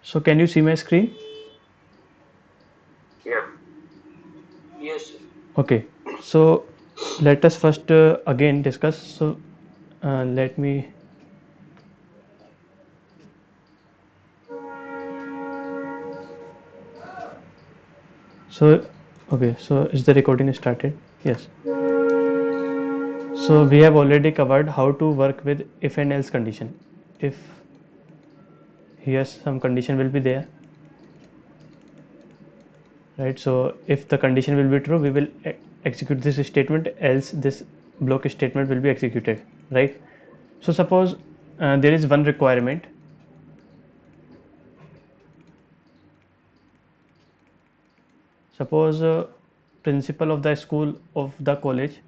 So can you see my screen? Yeah. Yes, sir. Okay, so let us first again discuss. So let me. So okay, so is the recording started? Yes. So we have already covered how to work with if and else condition. If here some condition will be there, right? So if the condition will be true, we will execute this statement, else this block statement will be executed, right? So suppose there is one requirement. Suppose principal of the school of the college,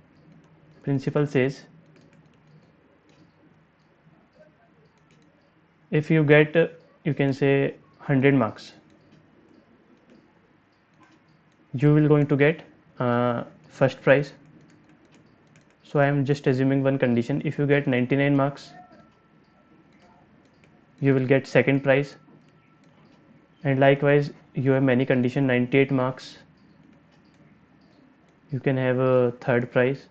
principal says, if you get you can say 100 marks, you will going to get first prize. So I am just assuming one condition. If you get 99 marks, you will get second prize, and likewise you have many condition. 98 marks, you can have a third prize,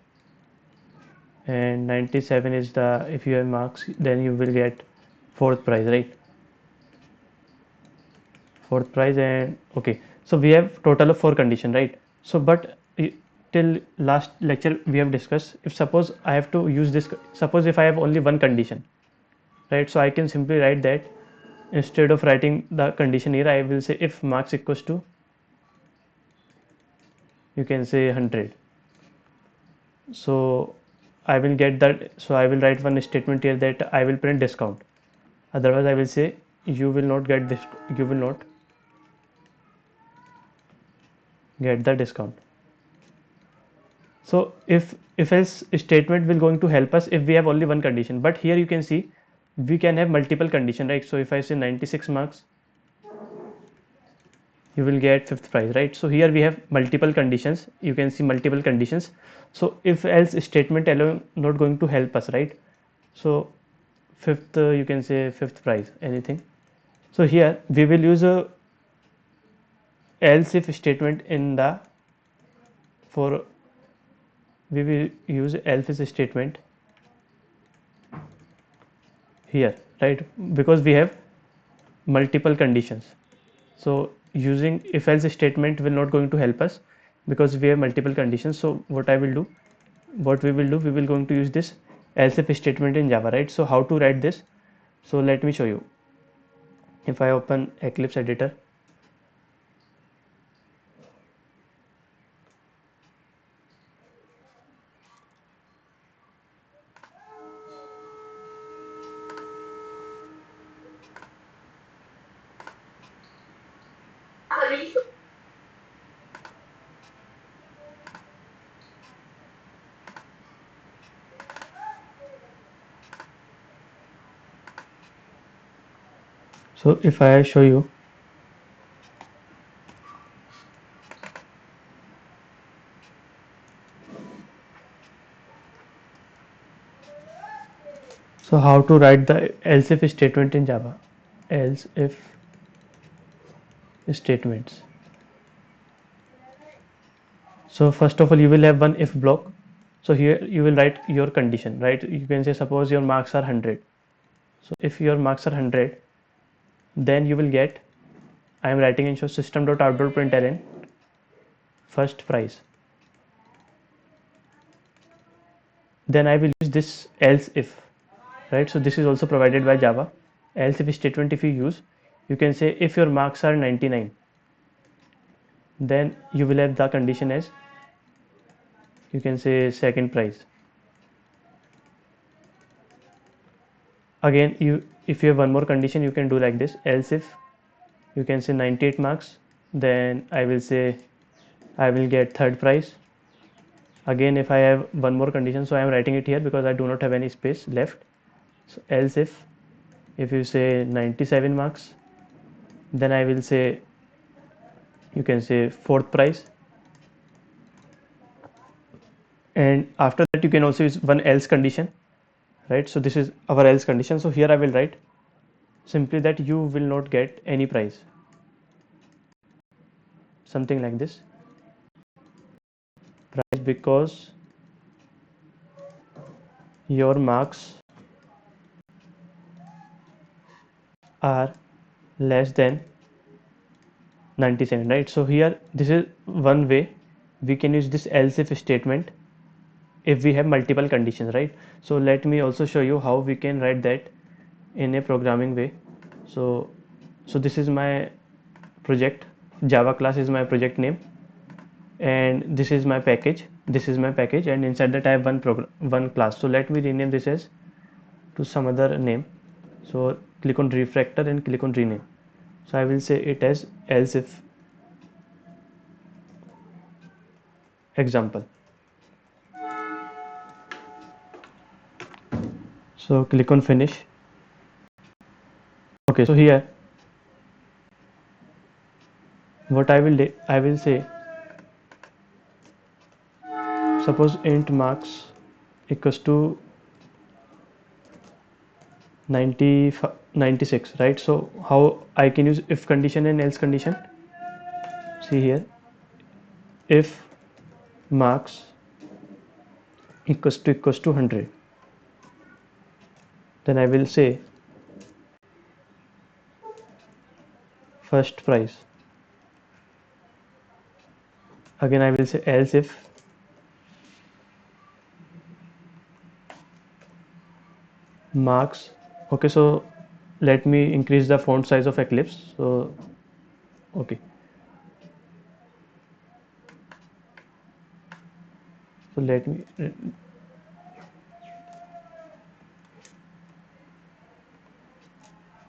and 97 is the, if you have marks, then you will get fourth prize, right? Fourth prize. And okay, so we have total of four condition, right? So but till last lecture we have discussed, if suppose I have to use this, suppose if I have only one condition, right? So I can simply write that, instead of writing the condition here, I will say if marks equals to, you can say 100. So I will get that. So I will write one statement here that I will print discount. Otherwise I will say you will not get this, you will not get the discount. So if else statement will going to help us if we have only one condition, but here you can see we can have multiple condition, right? So if I say 96 marks, you will get fifth prize, right? So here we have multiple conditions, you can see multiple conditions. So if else statement alone not going to help us, right? So fifth you can say fifth prize, anything. So here we will use a else if statement in the, for we will use else if statement here, right? Because we have multiple conditions. So using if else statement will not going to help us because we have multiple conditions. So what I will do, what we will do, we will going to use this else if statement in Java, right? So how to write this? So let me show you. If I open Eclipse editor, so if I show you, so how to write the else if statement in Java, else if statements. So first of all you will have one if block. So here you will write your condition, right? You can say suppose your marks are 100. So if your marks are 100, then you will get, I am writing in show system.out.println first prize. Then I will use this else if, right? So this is also provided by Java. Else if statement if you use, you can say if your marks are 99, then you will have the condition as, you can say second prize. Again you, if you have one more condition, you can do like this, else if, you can say 98 marks, then I will say I will get third prize. Again if I have one more condition, so I am writing it here because I do not have any space left. So else if you say 97 marks, then I will say, you can say fourth prize. And after that you can also use one else condition, right? So this is our else condition. So here I will write simply that you will not get any prize, something like this. Prize because your marks are less than 97, right? So here this is one way we can use this else if statement if we have multiple conditions, right? So let me also show you how we can write that in a programming way. So this is my project. Java class is my project name, and this is my package, and inside that I have one class. So let me rename this as to some other name. So click on refactor and click on rename. So I will say it as else if example. So click on finish. Okay, so here what I will say, suppose int marks equals to 96, right? So how I can use if condition and else condition? See here, if marks equals to 100, then I will say first price. Again I will say else if marks. Okay, so let me increase the font size of Eclipse. So okay, so let me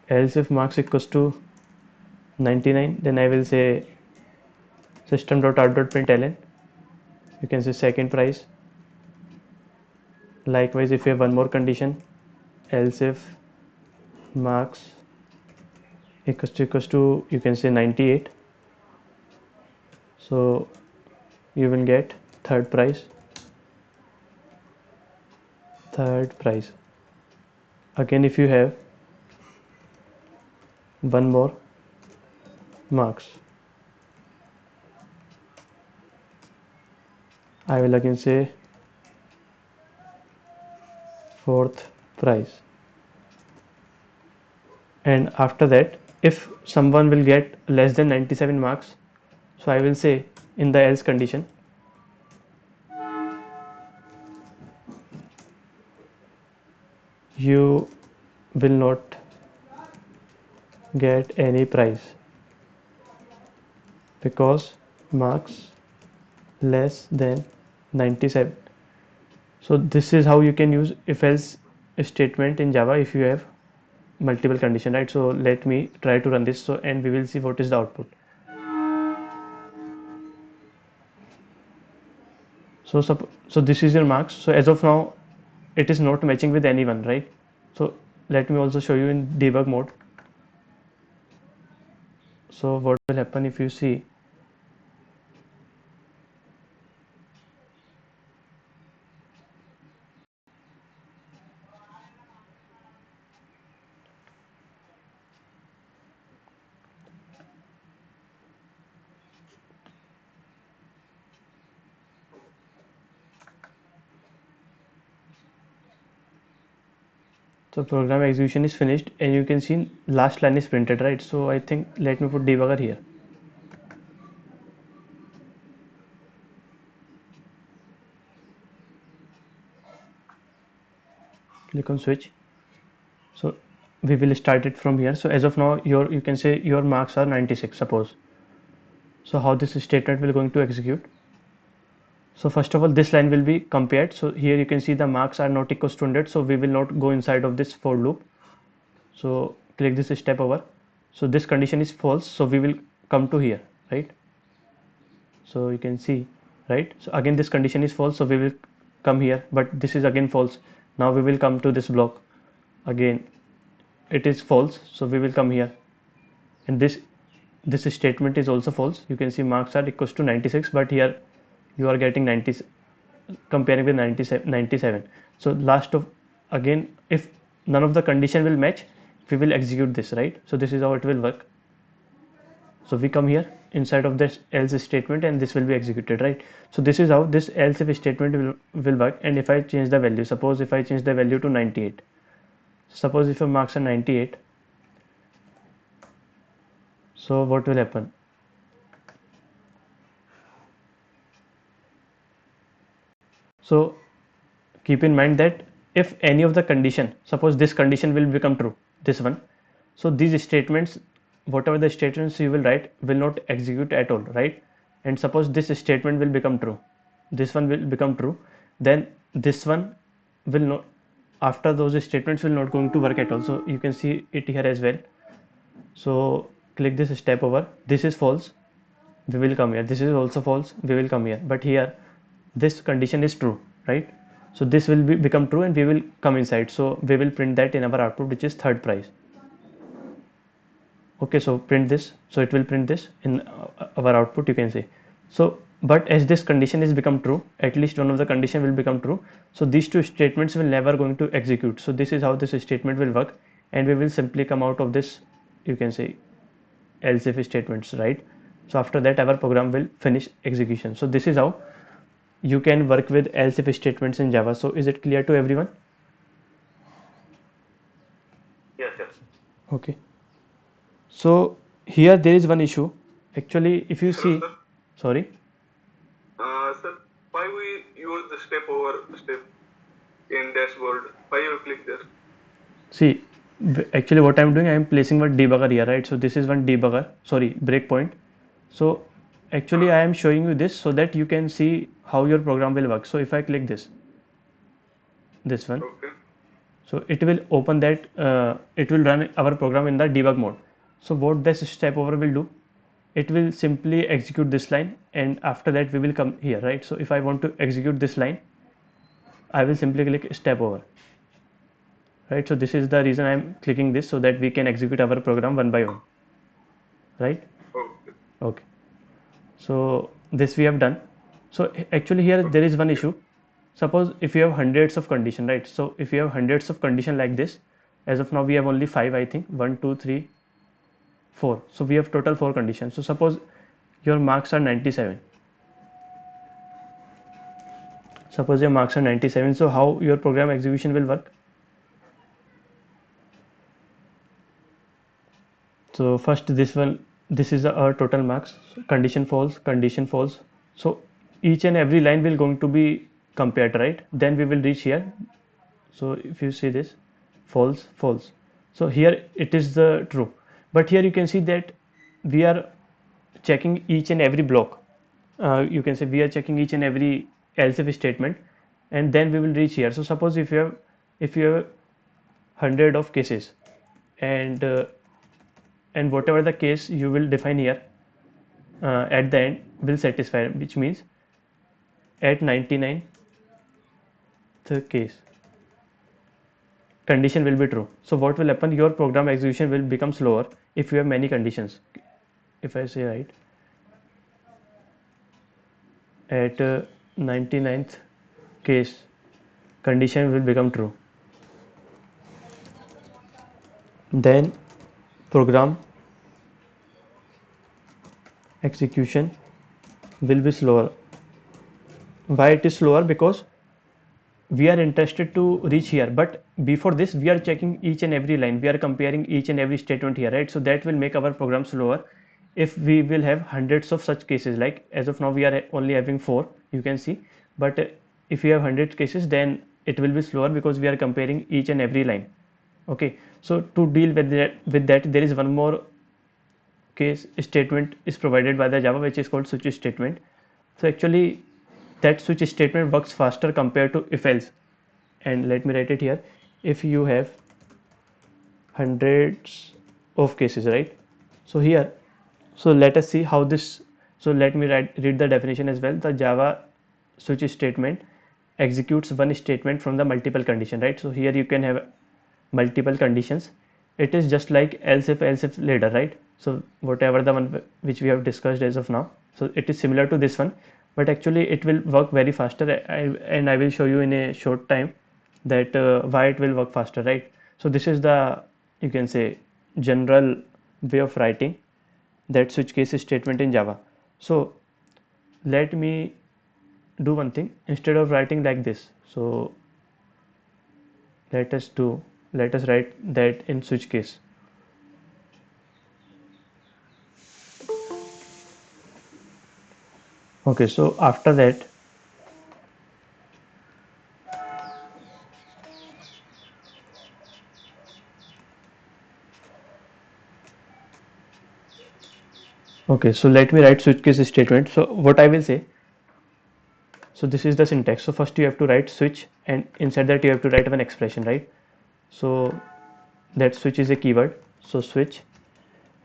else if marks equals to 99, then I will say system.out.println. You can say second price. Likewise, if you have one more condition, else if marks equals to you can say 98, so you will get third price. Again, if you have one more marks, I will again say fourth price. And after that, if someone will get less than 97 marks, so I will say in the else condition, you will not get any prize because marks less than 97. So this is how you can use if else statement in Java if you have multiple condition, right? So let me try to run this, so and we will see what is the output. So this is your marks. So as of now it is not matching with anyone, right? So let me also show you in debug mode. So what will happen if you see, so program execution is finished and you can see last line is printed, right? So I think let me put debugger here. Click on switch. So we will start it from here. So as of now you can say your marks are 96, suppose. So how this statement will going to execute? So first of all this line will be compared. So here you can see the marks are not equals to 100, so we will not go inside of this for loop. So click this step over. So this condition is false, so we will come to here, right? So you can see, right? So again this condition is false, so we will come here, but this is again false. Now we will come to this block. Again it is false, so we will come here, and this statement is also false. You can see marks are equals to 96, but here you are getting 90 comparing with 97. So last of, again if none of the condition will match, we will execute this, right? So this is how it will work. So we come here inside of this else statement and this will be executed, right? So this is how this else if statement will work. And if I change the value, suppose if I change the value to 98, suppose if your marks are 98, so what will happen? So keep in mind that if any of the condition, suppose this condition will become true, this one, so these statements, whatever the statements you will write will not execute at all, right? And suppose this statement will become true, this one will become true, then this one will not, after those statements will not going to work at all. So you can see it here as well. So click this step over, this is false, we will come here, this is also false, we will come here, but here this condition is true, right? So this will become true and we will come inside, so we will print that in our output, which is third price. Okay, so print this, so it will print this in our output, you can say. So but as this condition is become true, at least one of the condition will become true, so these two statements will never going to execute. So this is how this statement will work, and we will simply come out of this, you can say, else if statements, right? So after that our program will finish execution. So this is how you can work with else if statements in Java. So is it clear to everyone? Yes, yes. Okay, so here there is one issue actually. If you Hello, see, sir. sorry, Sir, why we use the step over step in dashboard? Why you click there? see, actually what I'm doing, I'm placing one debugger here, right? So this is one debugger, sorry, breakpoint. So actually I am showing you this so that you can see how your program will work. So if I click this one, Okay. so it will open that, it will run our program in the debug mode. So what this step over will do, it will simply execute this line, and after that we will come here, right? So if I want to execute this line, I will simply click step over, right? So this is the reason I'm clicking this, so that we can execute our program one by one, right? Okay. Okay, so this we have done. So actually here there is one issue. Suppose if you have hundreds of condition, right? So if you have hundreds of condition like this, as of now we have only 5, I think, 1 2 3 4, so we have total 4 conditions. So suppose your marks are 97, suppose your marks are 97, so how your program execution will work? So first this one, this is our total marks, condition false, condition false. So each and every line will going to be compared, right? Then we will reach here. So if you see this, false, false, so here it is the true, but here you can see that we are checking each and every block, you can say we are checking each and every else if statement, and then we will reach here. So suppose if you have 100 of cases, and whatever the case you will define here, at the end will satisfy, which means at 99th case condition will be true. So what will happen, your program execution will become slower if you have many conditions. If I say, right, at 99th case condition will become true, then program execution will be slower. Why it is slower? Because we are interested to reach here, but before this we are checking each and every line, we are comparing each and every statement here, right? So that will make our program slower if we will have hundreds of such cases. Like as of now we are only having 4, you can see, but if we have 100 cases, then it will be slower because we are comparing each and every line. Okay, so to deal with that there is one more case statement is provided by the Java, which is called switch statement. So actually that switch statement works faster compared to if else. And let me write it here. If you have hundreds of cases, right? So here, so let us see how this, so let me read the definition as well. The Java switch statement executes one statement from the multiple condition, right? So here you can have multiple conditions. It is just like else if later, right? So whatever the one which we have discussed as of now, so it is similar to this one, but actually it will work very faster. And I will show you in a short time that why it will work faster, right? So this is the you can say general way of writing that switch case statement in Java. So let me do one thing. Instead of writing like this, so let us do let us write that in switch case. Okay, so after that, okay, so let me write switch case statement. So what I will say, so this is the syntax. So first you have to write switch, and inside that you have to write one expression, right? So that switch is a keyword, so switch,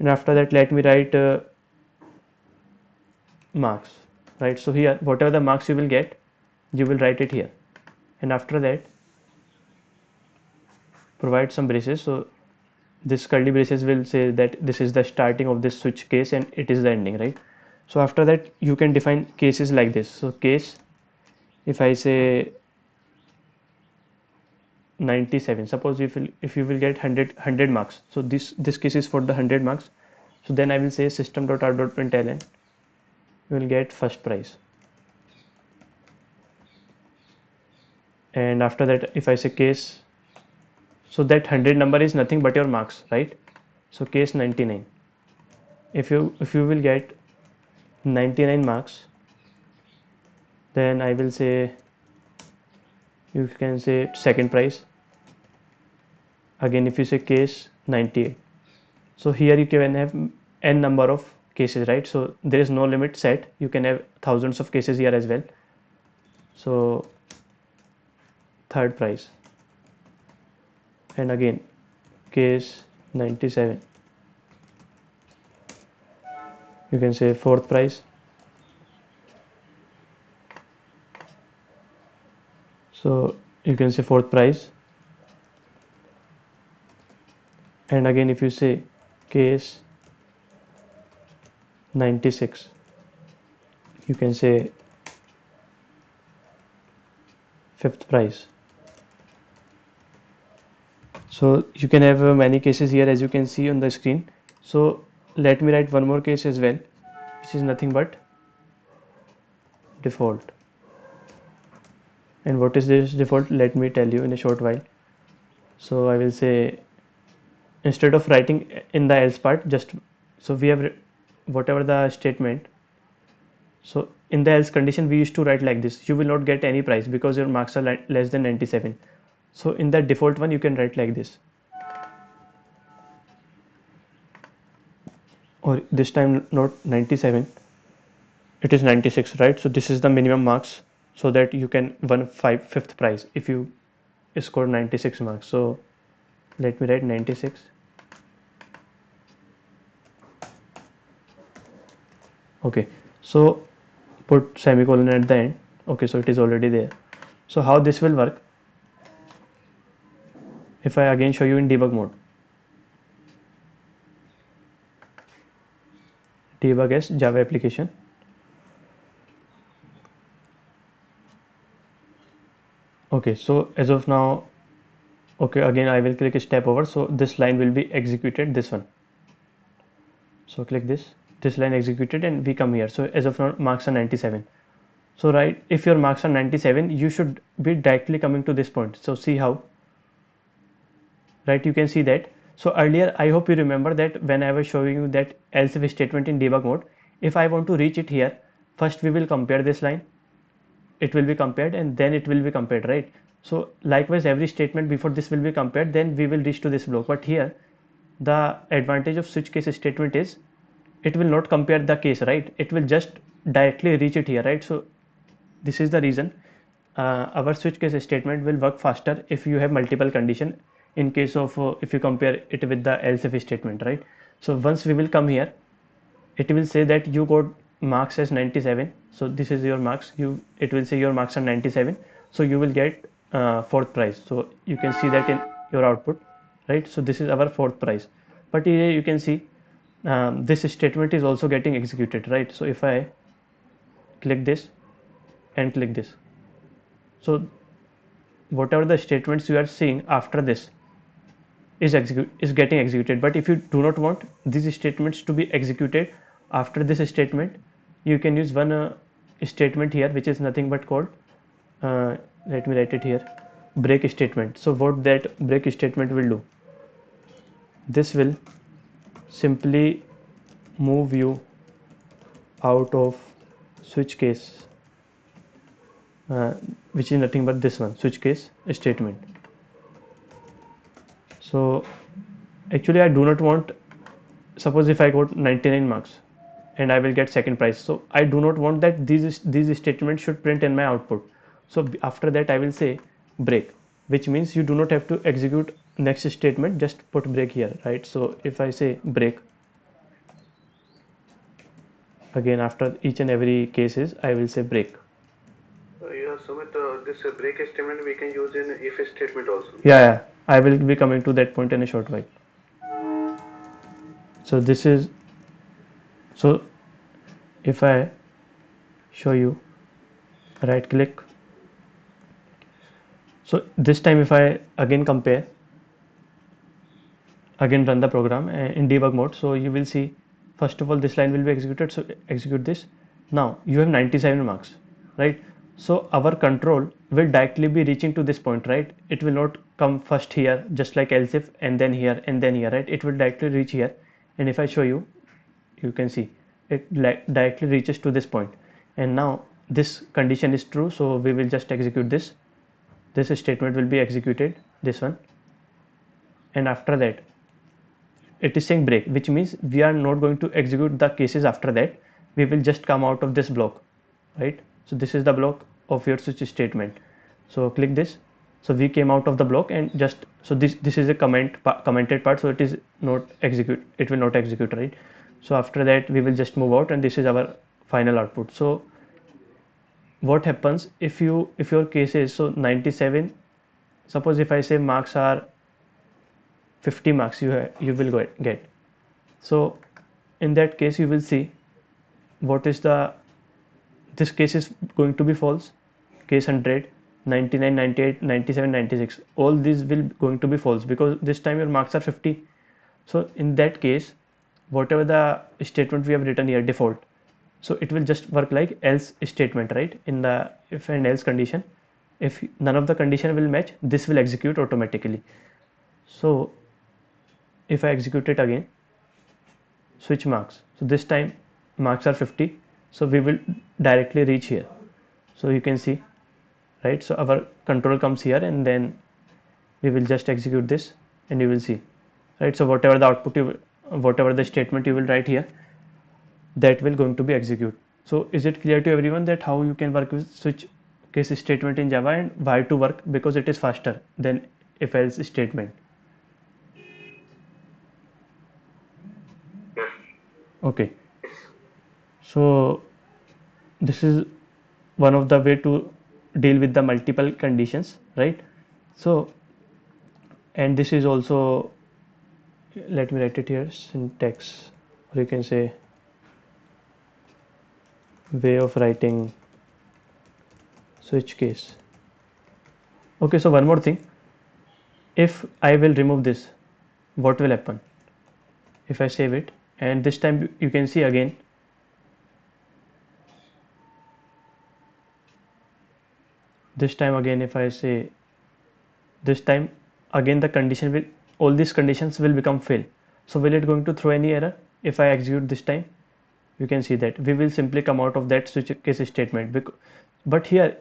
and after that let me write marks, right? So here whatever the marks you will get, you will write it here, and after that provide some braces. So this curly braces will say that this is the starting of this switch case and it is the ending, right? So after that you can define cases like this. So case, if I say 97, suppose if you will get 100 marks, so this case is for the 100 marks. So then I will say system.out.println, you will get first prize, and after that if I say case, so that 100 number is nothing but your marks, right? So case 99, if you will get 99 marks, then I will say, you can say second prize. Again if you say case 98, so here you can have n number of cases, right? So there is no limit set, you can have thousands of cases here as well. So third prize, and again case 97, you can say fourth prize. So you can say fourth prize, and again if you say case 96, you can say fifth prize. So you can have many cases here as you can see on the screen. So let me write one more case as well, which is nothing but default. And what is this default? Let me tell you in a short while. So I will say, instead of writing in the else part, just, so we have whatever the statement. So in the else condition we used to write like this: you will not get any prize because your marks are less than 97. So in the default one you can write like this, or this time not 97, it is 96, right? So this is the minimum marks, so that you can win fifth prize if you score 96 marks. So let me write 96. Okay, so put semicolon at the end. Okay, so it is already there. So how this will work, if I again show you in debug mode, debug as Java application. Okay, so as of now, okay, again I will click step over, so this line will be executed, this one. So click this line executed, and we come here. So as of now marks are 97. So right, if your marks are 97, you should be directly coming to this point. So see how, right? You can see that. So earlier, I hope you remember that when I was showing you that else if statement in debug mode, if I want to reach it here, first we will compare this line, it will be compared, and then it will be compared, right? So likewise every statement before this will be compared, then we will reach to this block. But here the advantage of switch case statement is it will not compare the case, right? It will just directly reach it here, right? So this is the reason our switch case statement will work faster if you have multiple condition, in case of if you compare it with the else if statement, right? So once we will come here, it will say that you got marks as 97. So this is your marks, it will say your marks are 97, so you will get fourth prize. So you can see that in your output, right? So this is our fourth prize. But here you can see this statement is also getting executed, right? So if I click this and click this, so whatever the statements you are seeing after this, is getting executed. But if you do not want these statements to be executed after this statement, you can use one statement here, which is nothing but called, uh, let me write it here, break statement. So what that break statement will do, this will simply move you out of switch case, uh, which is nothing but this one, switch case statement. So actually I do not want, suppose if I got 99 marks and I will get second prize, so I do not want that these statements should print in my output. So after that I will say break, which means you do not have to execute next statement, just put break here, right? So if I say break again, after each and every cases I will say break. Yeah, Sumit, this break statement we can use in if statement also. Yeah, I will be coming to that point in a short while. So this is, so if I show you, right click, so this time if I again compare, again run the program in debug mode, so you will see first of all this line will be executed. So execute this. Now you have 97 marks, right? So our control will directly be reaching to this point, right? It will not come first here just like else if and then here and then here, right? It will directly reach here. And if I show you, you can see it directly reaches to this point. And now this condition is true, so we will just execute this statement will be executed, this one. And after that it is saying break, which means we are not going to execute the cases after that. We will just come out of this block, right? So this is the block of your switch statement. So click this. So we came out of the block and just, so this is a commented part, so it is not execute, it will not execute, right? So after that we will just move out and this is our final output. So what happens if your case is, so 97, suppose if I say marks are 50 marks, you will get. So in that case you will see what is the, this case is going to be false, case 100, 99, 98, 97, 96, all these will going to be false because this time your marks are 50. So in that case, whatever the statement we have written here, default, so it will just work like else statement, right? In the if and else condition, if none of the condition will match, this will execute automatically. So if I execute it again, switch marks, so this time marks are 50, so we will directly reach here. So you can see, right? So our control comes here and then we will just execute this and you will see, right? So whatever the output you, whatever the statement you will write here, that will going to be execute. So is it clear to everyone that how you can work with switch case statement in Java and why to work? Because it is faster than if else statement. Yes. Okay, so this is one of the way to deal with the multiple conditions, right? So and this is also, let me write it here, syntax, or you can say way of writing switch case. Okay, so one more thing, if I will remove this, what will happen if I save it? And this time you can see again, this time again if I say, this time again the condition will, all these conditions will become fail. So will it going to throw any error if I execute this time? You can see that we will simply come out of that switch case statement. But here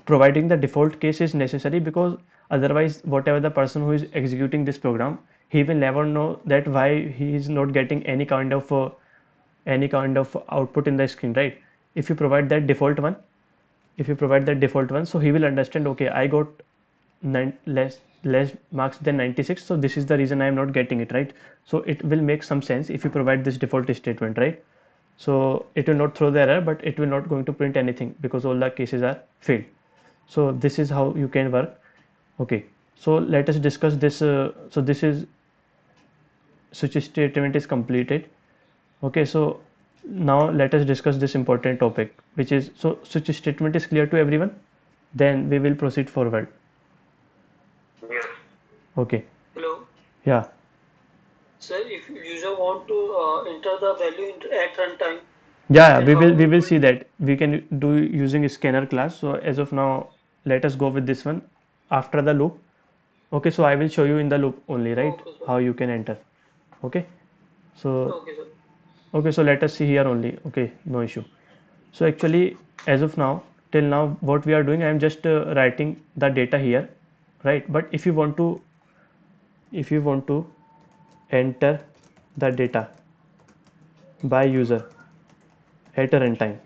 providing the default case is necessary because otherwise whatever the person who is executing this program, he will never know that why he is not getting any kind of output in the screen, right? If you provide that default one, if you provide that default one, so he will understand, okay, I got less marks than 96, so this is the reason I am not getting it, right? So it will make some sense if you provide this default statement, right? So it will not throw the error, but it will not going to print anything because all the cases are failed. So this is how you can work. Okay, so let us discuss this. So this is switch statement is completed. Okay, so now let us discuss this important topic, which is, so switch statement is clear to everyone, then we will proceed forward. Yes. Okay. Hello. Yeah. Sir, if user want to enter the value at runtime, Yeah, then we how will it we will will? see that we can do using scanner class. So as of now, let us go with this one after the loop. Okay, so I will show you in the loop only, right? Okay, sir. How you can enter. Okay, so Okay, sir. okay, so let us see here only. Okay, no issue. So actually, as of now, till now, what we are doing, I am just writing the data here, right? But if you want to enter the data by user at a runtime,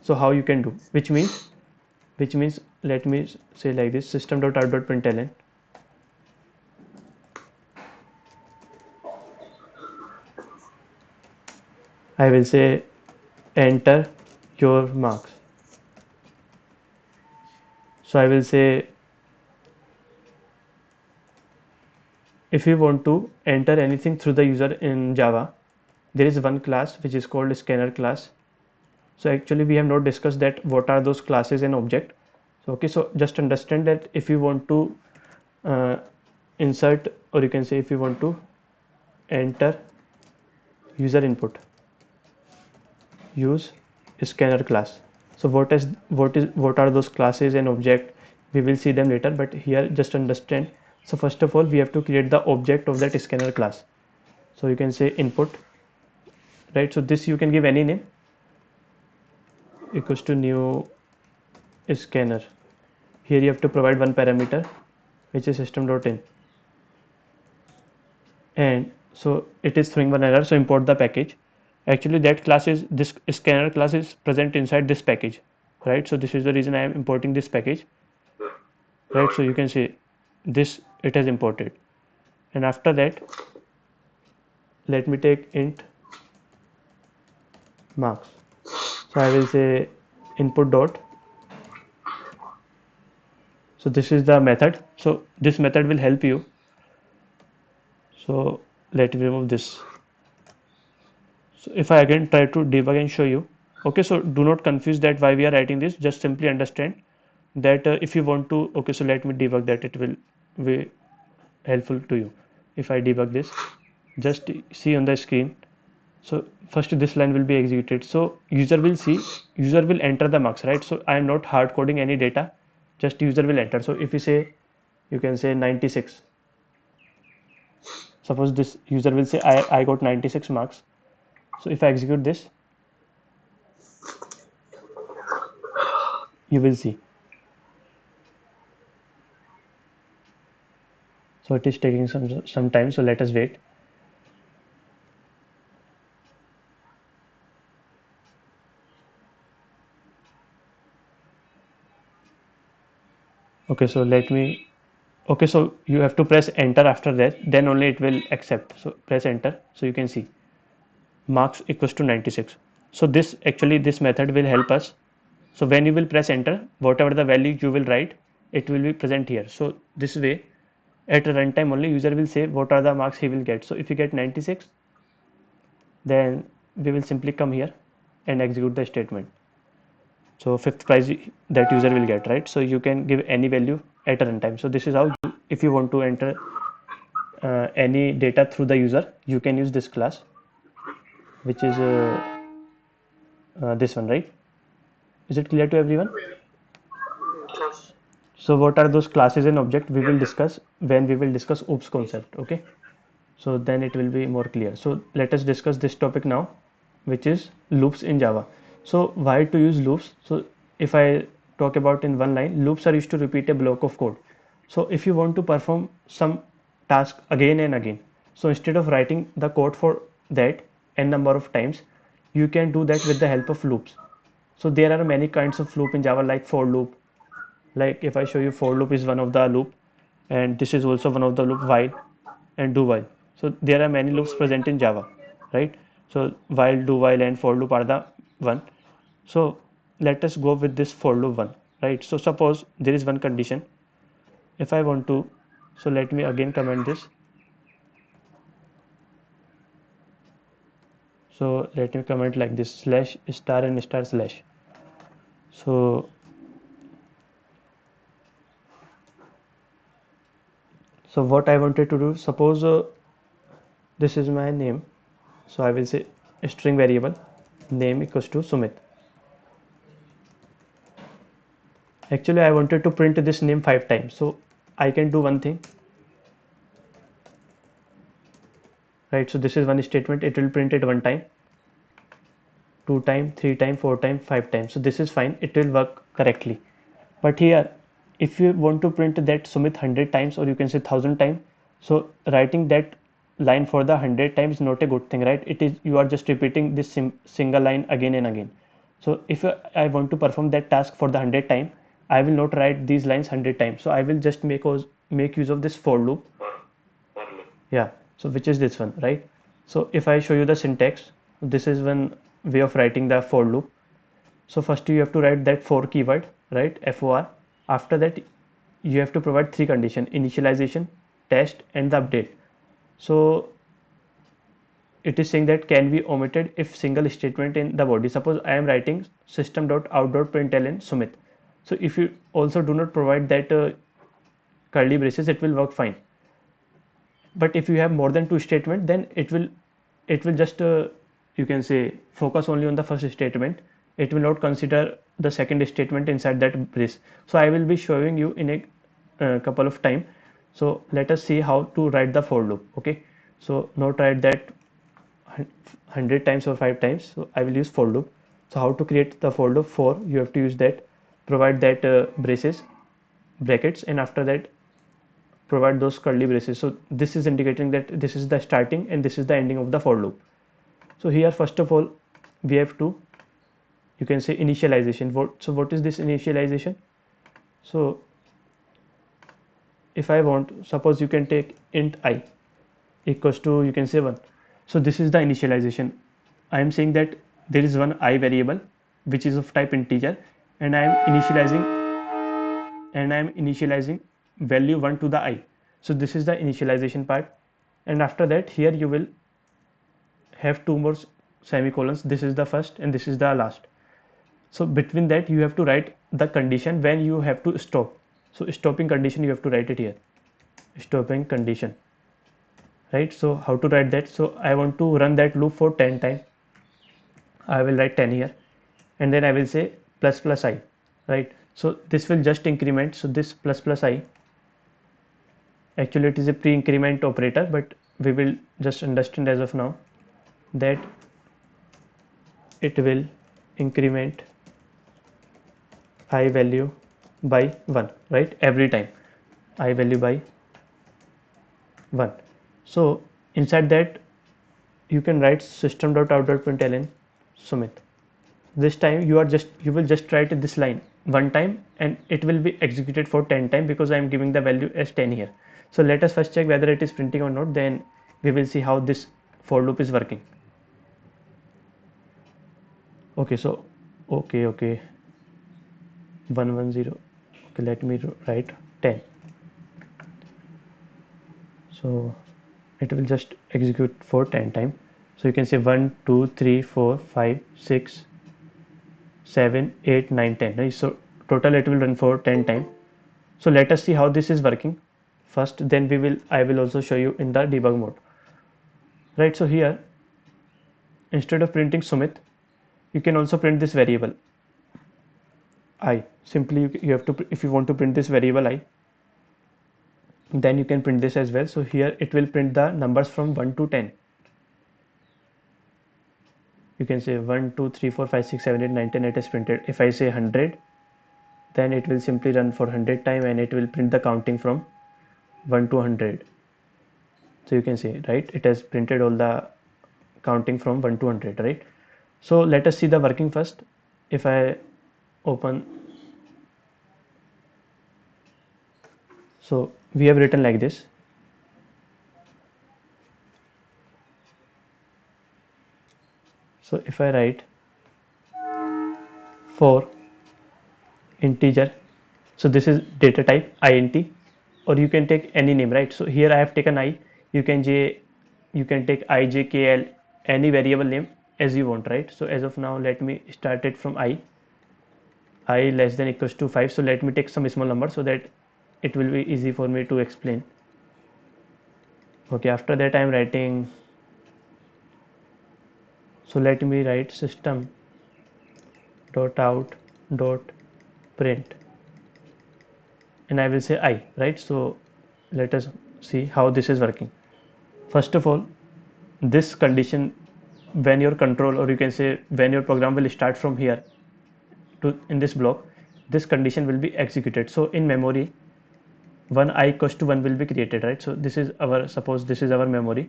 so how you can do? Which means let me say like this: system.out.println. I will say enter your marks. So I will say if you want to enter anything through the user in Java, there is one class which is called scanner class. So actually we have not discussed that what are those classes and object. So okay, so just understand that if you want to uh, insert, or you can say if you want to enter user input, use scanner class. So what are those classes and object? We will see them later, but here just understand. So first of all, we have to create the object of that scanner class. So you can say input, right? So this you can give any name, equals to new scanner. Here you have to provide one parameter, which is system.in, and so it is throwing one error. So import the package. Actually, that class is this scanner class is present inside this package, right? So this is the reason I am importing this package, right? So you can see this it has imported, and after that, let me take int marks. So I will say input dot. So this is the method. So this method will help you. So let me remove this. So if I again try to debug and show you, okay, so do not confuse that why we are writing this, just simply understand that if you want to, okay, so let me debug that, it will be helpful to you. If I debug this, just see on the screen. So first this line will be executed. So user will enter the marks, right? So I am not hard coding any data, just user will enter. So if you say, you can say 96. Suppose this user will say I got 96 marks. So if I execute this, you will see. So it is taking some time. So let us wait. Okay, so let me. Okay, so you have to press enter after that. Then only it will accept. So press enter. So you can see marks equals to 96. So this method will help us. So when you will press enter, whatever the value you will write, it will be present here. So this way, at runtime only, user will say what are the marks he will get. So if you get 96, then we will simply come here and execute the statement. So fifth prize that user will get, right? So you can give any value at a runtime. So this is how if you want to enter any data through the user, you can use this class, which is this one, right? Is it clear to everyone? Yes. So what are those classes and object we Yes, will sir. discuss when we will discuss oops concept, okay? So then it will be more clear. So let us discuss this topic now, which is loops in Java. So why to use loops? So if I talk about in one line, loops are used to repeat a block of code. So if you want to perform some task again and again, so instead of writing the code for that n number of times, you can do that with the help of loops. So there are many kinds of loop in Java, like for loop. Like if I show you, for loop is one of the loop, and this is also one of the loop, while and do while. So there are many loops present in Java, right? So while, do while, and for loop are the one. So let us go with this for loop one, right? So suppose there is one condition. If I want to, so let me again comment this. So let me comment like this: slash star and star slash. So So what I wanted to do, suppose this is my name, so I will say string variable name equals to Sumit. Actually I wanted to print this name 5 times, so I can do one thing, right? So this is one statement, it will print it 1 time, 2 time, 3 time, 4 time, 5 time. So this is fine, it will work correctly. But here if you want to print that Sumit 100 times, or you can say 1000 times, so writing that line for the 100 times is not a good thing, right? It is, you are just repeating this single line again and again. So if I want to perform that task for the 100 time, I will not write these lines 100 times, so I will just make use of this for loop. Yeah, so which is this one, right? So if I show you the syntax, this is one way of writing the for loop. So first you have to write that for keyword, right? For. After that you have to provide three conditions: initialization, test, and the update. So it is saying that can be omitted if single statement in the body. Suppose I am writing system.out.println Sumit. So if you also do not provide that curly braces, it will work fine. But if you have more than two statements, then it will just you can say focus only on the first statement. It will not consider the second statement inside that brace. So I will be showing you in a couple of time. So let us see how to write the for loop. Okay, so not write that 100 times or 5 times, so I will use for loop. So how to create the for loop? For you have to use that, provide that braces, brackets, and after that provide those curly braces. So this is indicating that this is the starting and this is the ending of the for loop. So here first of all we have to, you can say, initialization. What is this initialization? So if I want, suppose you can take int I equals to, you can say 1. So this is the initialization. I am saying that there is one I variable which is of type integer, and I am initializing value 1 to the I. So this is the initialization part, and after that here you will have two more semicolons. This is the first and this is the last. So between that you have to write the condition when you have to stop. So stopping condition, you have to write it here, stopping condition, right? So how to write that? So I want to run that loop for 10 times. I will write 10 here, and then I will say plus plus I, right? So this will just increment. So this plus plus I, actually it is a pre-increment operator, but we will just understand as of now that it will increment I value by 1, right? Every time I value by 1. So inside that you can write system.out.println Sumit. This time you will just write this line 1 time, and it will be executed for 10 times because I am giving the value as 10 here. So let us first check whether it is printing or not, then we will see how this for loop is working. Okay, so okay 110. Okay, let me write 10. So it will just execute for 10 times. So you can say 1 2 3 4 5 6 7 8 9 10, right? So total it will run for 10 times. So let us see how this is working first, then I will also show you in the debug mode, right? So here instead of printing Sumit, you can also print this variable I. Simply you have to, if you want to print this variable I, then you can print this as well. So here it will print the numbers from 1 to 10. You can say 1 2 3 4 5 6 7 8 9 10, it is printed. If I say 100, then it will simply run for 100 time and it will print the counting from 1 to 100. So you can see, right, it has printed all the counting from 1 to 100, right? So let us see the working first. If I open, so we have written like this. So if I write for integer, so this is data type int, or you can take any name, right? So here I have taken I. You can take I, j, k, l, any variable name as you want, right? So as of now let me start it from I less than equals to 5. So let me take some small number so that it will be easy for me to explain. Okay, after that I'm writing, so let me write system dot out dot print, and I will say I, right? So let us see how this is working. First of all, this condition, when your control, or you can say when your program will start from here to in this block, this condition will be executed. So in memory, one I equals to 1 will be created, right? So this is our, suppose this is our memory,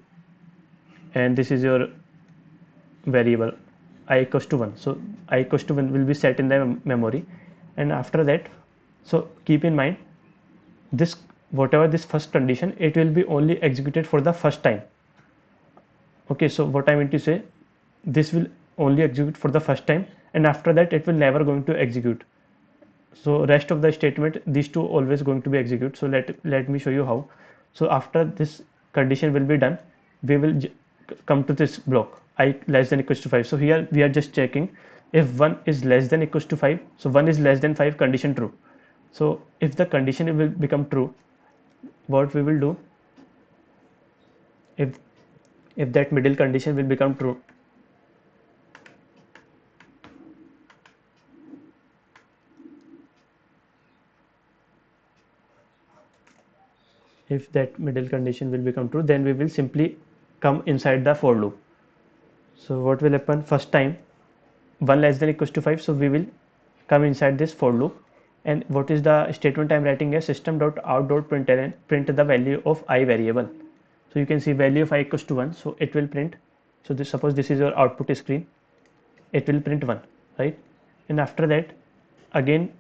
and this is your variable I equals to 1. So I equals to 1 will be set in the memory, and after that, so keep in mind this, whatever this first condition, it will be only executed for the first time. Okay, so what I mean to say, this will only execute for the first time, and after that it will never going to execute. So rest of the statement, these two always going to be execute. So let me show you how. So after this condition will be done, we will come to this block I less than equals to 5. So here we are just checking if 1 is less than equals to 5. So 1 is less than 5, condition true. So if the condition will become true, what we will do, if that middle condition will become true, if that middle condition will become true, then we will simply come inside the for loop. So what will happen, first time 1 less than equals to 5, so we will come inside this for loop. And what is the statement I'm writing here, system dot out dot println, print the value of I variable. So you can see value of I equals to 1, so it will print. So this, suppose this is your output screen, it will print 1, right? And after that, again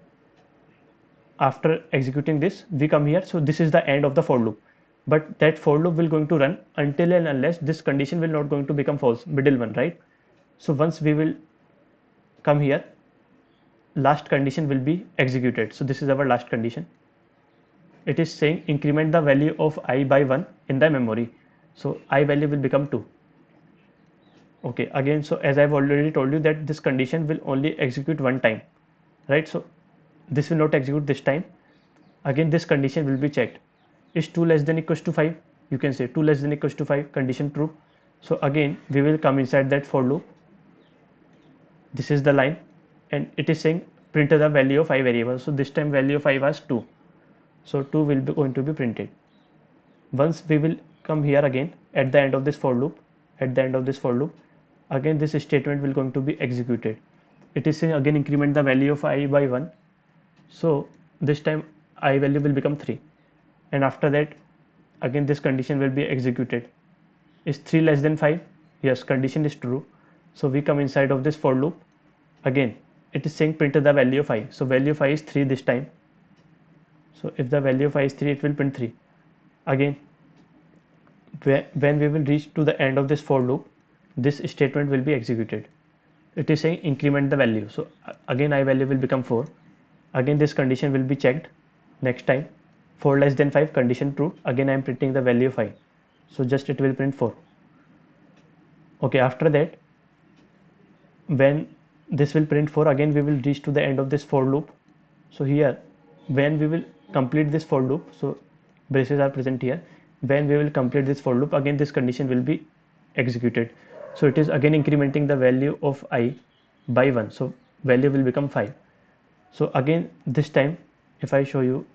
after executing this, we come here. So this is the end of the for loop, but that for loop will going to run until and unless this condition will not going to become false, middle one, right? So once we will come here, last condition will be executed. So this is our last condition. It is saying increment the value of I by 1 in the memory. So I value will become 2. Okay, again, so as I've already told you that this condition will only execute one time, right? So this will not execute this time. Again, this condition will be checked. Is 2 less than equals to 5? You can say 2 less than equals to 5, condition true. So again, we will come inside that for loop. This is the line, and it is saying print the value of I variable. So this time value of I was 2. So 2 will be going to be printed. Once we will come here again at the end of this for loop, again this statement will going to be executed. It is saying again increment the value of I by 1. So this time I value will become 3, and after that again this condition will be executed. Is 3 less than 5? Yes, condition is true. So we come inside of this for loop. Again it is saying print the value of I. So value of I is 3 this time. So if the value of I is 3, it will print 3. Again, when we will reach to the end of this for loop, this statement will be executed. It is saying increment the value. So again I value will become 4. Again this condition will be checked. Next time 4 less than 5, condition true. Again I am printing the value of I. So just it will print 4. Okay, after that, when this will print 4, again we will reach to the end of this for loop. So here when we will complete this for loop, so braces are present here. When we will complete this for loop, again this condition will be executed. So it is again incrementing the value of I by 1. So value will become 5. So again this time if I show you,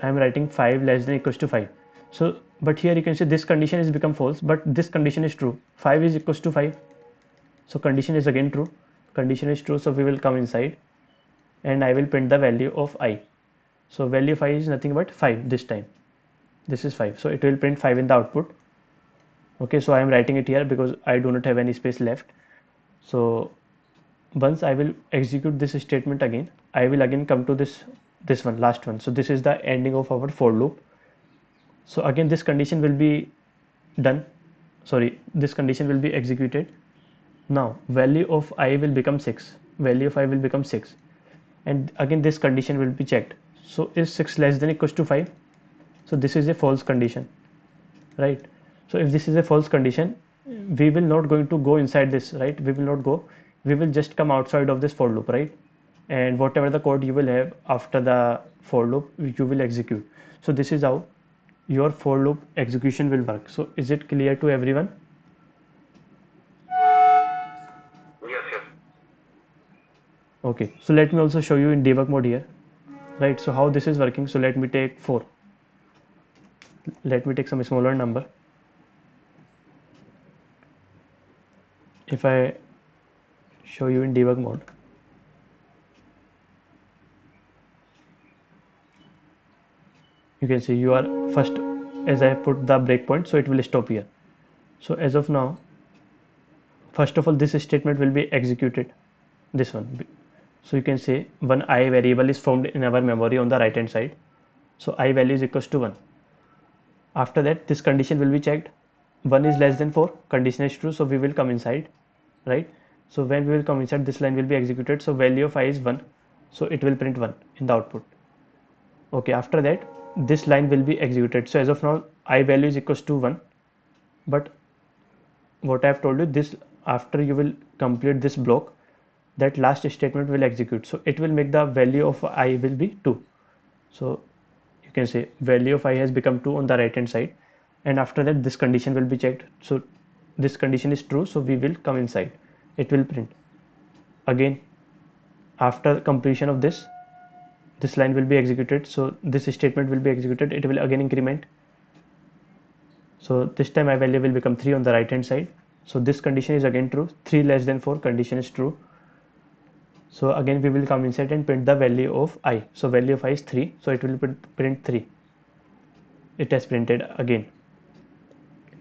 I am writing 5 less than equals to 5. So but here you can see this condition is become false, but this condition is true. 5 is equals to 5. So condition is again true. Condition is true. So we will come inside and I will print the value of I. So value of I is nothing but 5 this time. This is 5. So it will print 5 in the output. Okay, so I am writing it here because I do not have any space left. So once I will execute this statement again, I will again come to this one, last one. So this is the ending of our for loop. So again this condition will be done. Sorry, this condition will be executed. Now value of I will become 6. Value of I will become 6. And again this condition will be checked. So is 6 less than equals to 5? So this is a false condition, right? So if this is a false condition, we will not going to go inside this, right? We will not go. We will just come outside of this for loop, right? And whatever the code you will have after the for loop, you will execute. So this is how your for loop execution will work. So is it clear to everyone? Yes, yes. Okay, so let me also show you in debug mode here, right? So how this is working. So let me take 4. Let me take some smaller number. If I show you in debug mode, you can see you are first, as I put the breakpoint, so it will stop here. So as of now, first of all, this statement will be executed, this one. So you can say one I variable is formed in our memory on the right hand side. So I value is equals to 1. After that, this condition will be checked. 1 is less than 4, condition is true, so we will come inside, right? So when we will come inside, this line will be executed. So value of I is 1, so it will print 1 in the output. Okay, after that, this line will be executed. So as of now, I value is equals to 1, but what I have told you, this after you will complete this block, that last statement will execute. So it will make the value of I will be 2. So you can say value of I has become 2 on the right hand side, and after that this condition will be checked. So this condition is true, so we will come inside, it will print again. After completion of this line will be executed, so this statement will be executed, it will again increment. So this time I value will become 3 on the right hand side. So this condition is again true, 3 less than 4, condition is true. So again we will come inside and print the value of I. So value of I is 3, so it will print 3. It has printed again.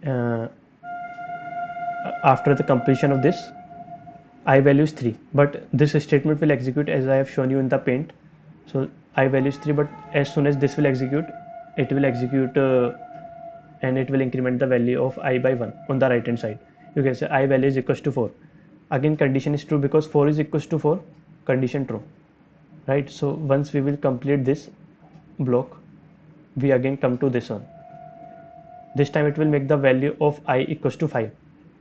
uh, After the completion of this, I value is 3, but this statement will execute as I have shown you in the paint. So I value is 3, but as soon as this will execute, it will execute and it will increment the value of I by 1 on the right hand side. You can say I value is equals to 4. Again condition is true because 4 is equals to 4, condition true, right? So once we will complete this block, we again come to this one. This time it will make the value of I equals to 5,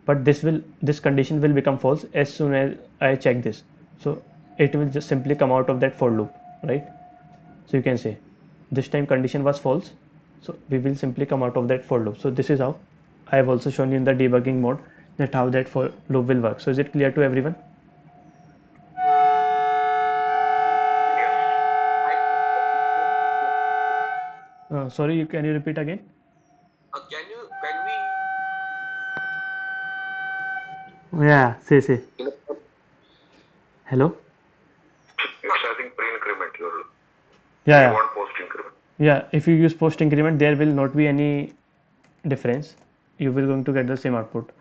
but this condition will become false as soon as I check this. So it will just simply come out of that for loop, right? So you can say this time condition was false, so we will simply come out of that for loop. So this is how I have also shown you in the debugging mode that how that for loop will work. So is it clear to everyone? Sorry, can you repeat again? Yeah, say. Hello. It's I think pre-increment. You Yeah, want post-increment. yeah. If you use post increment, there will not be any difference. You will going to get the same output,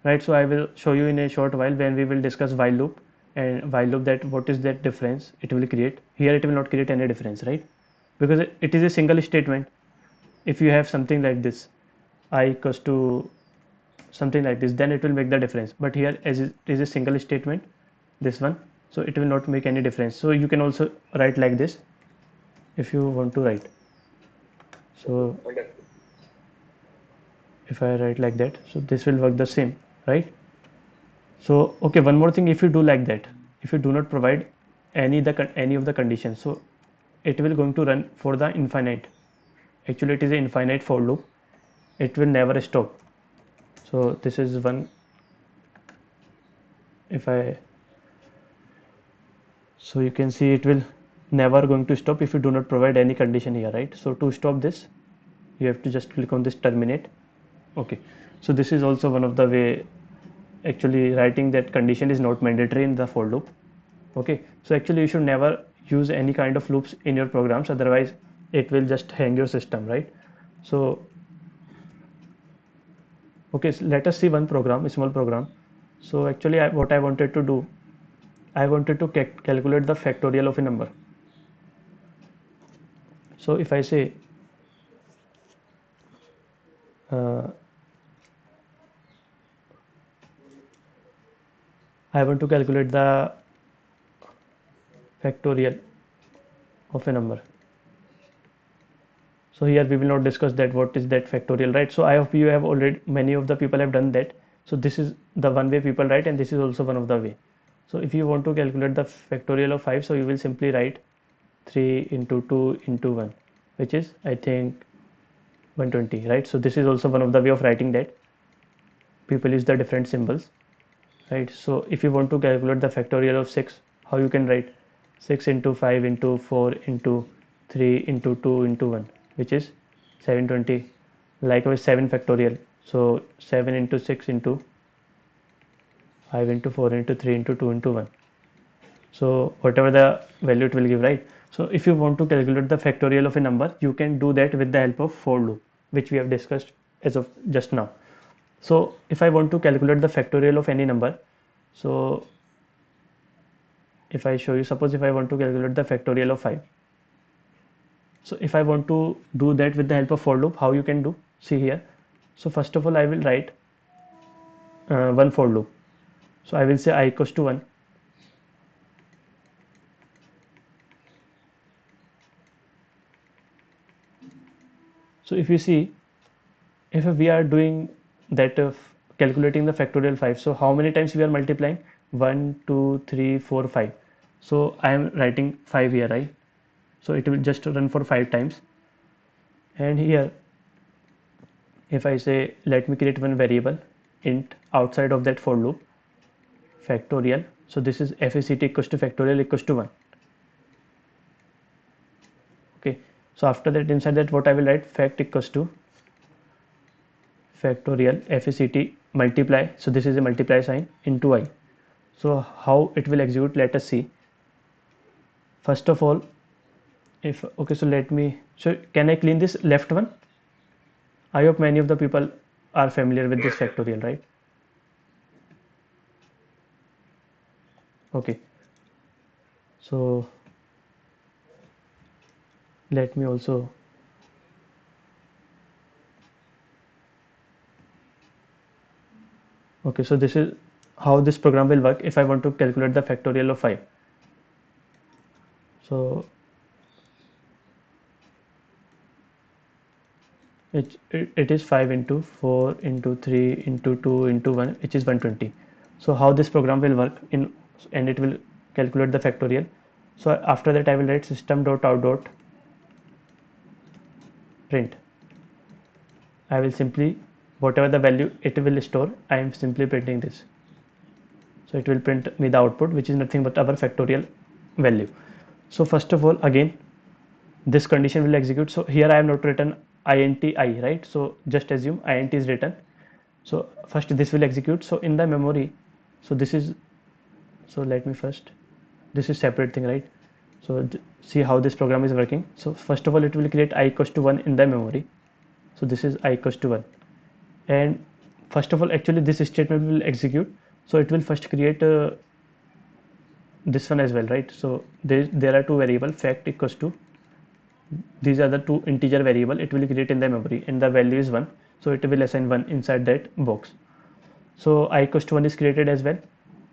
right? So I will show you in a short while when we will discuss while loop, and while loop, that what is that difference it will create. Here it will not create any difference, right? Because it is a single statement. If you have something like this, I equals to something like this, then it will make the difference. But here, as it is a single statement, this one, so it will not make any difference. So you can also write like this if you want to write. So if I write like that, so this will work the same, right? So okay, one more thing, if you do like that, if you do not provide any of the conditions, so it will going to run for the infinite. Actually it is an infinite for loop, it will never stop. So this is one. If I, so you can see it will never going to stop if you do not provide any condition here, right? So to stop this, you have to just click on this terminate. Okay, so this is also one of the way. Actually writing that condition is not mandatory in the for loop. Okay, so actually you should never use any kind of loops in your programs, otherwise it will just hang your system, right? So okay, so let us see one program, a small program. So actually what I wanted to do, I wanted to calculate the factorial of a number. So if I say uh, I want to calculate the factorial of a number. So here we will not discuss that what is that factorial, right? So I hope you have already, many of the people have done that. So this is the one way people write, and this is also one of the way. So if you want to calculate the factorial of 5, so you will simply write 3 into 2 into 1, which is I think 120, right? So this is also one of the way of writing that. People use the different symbols, right? So if you want to calculate the factorial of 6, how you can write 6 into 5 into 4 into 3 into 2 into 1, which is 720. Likewise 7 factorial, so 7 into 6 into 5 into 4 into 3 into 2 into 1. So whatever the value it will give, right? So if you want to calculate the factorial of a number, you can do that with the help of for loop, which we have discussed as of just now. So if I want to calculate the factorial of any number, so if I show you, suppose if I want to calculate the factorial of 5, so if I want to do that with the help of for loop, how you can do, see here. So first of all I will write one for loop. So I will say I equals to 1. So if you see, if we are doing that calculating the factorial 5, so how many times we are multiplying? 1 2 3 4 5. So I am writing 5 here, right? So it will just run for 5 times. And here if I say let me create one variable int outside of that for loop, factorial, so this is fact equals to factorial equals to 1. Okay, so after that, inside that, what I will write, fact equals to factorial fact multiply, so this is a multiply sign, into I. So how it will execute, let us see. First of all, if okay, so let me, so can I clean this left one? I hope many of the people are familiar with this Yes, yes. factorial, right? Okay, so let me also, okay, so this is how this program will work if I want to calculate the factorial of 5. So it is 5 into 4 into 3 into 2 into 1, which is 120. So how this program will work in, and it will calculate the factorial. So after that I will write system.out.print. I will simply, whatever the value it will store, I am simply printing this. So it will print me the output, which is nothing but our factorial value. So first of all, again, this condition will execute. So here I have not written int I, right? So just assume int is written. So first this will execute. So in the memory, so this is, so let me first, this is separate thing, right? So see how this program is working. So first of all, it will create I equals to 1 in the memory. So this is I equals to 1. And first of all, actually this statement will execute. So it will first create this one as well, right? So there are two variable, fact equals to, these are the two integer variable it will create in the memory, and the value is 1. So it will assign 1 inside that box. So I equals to 1 is created as well.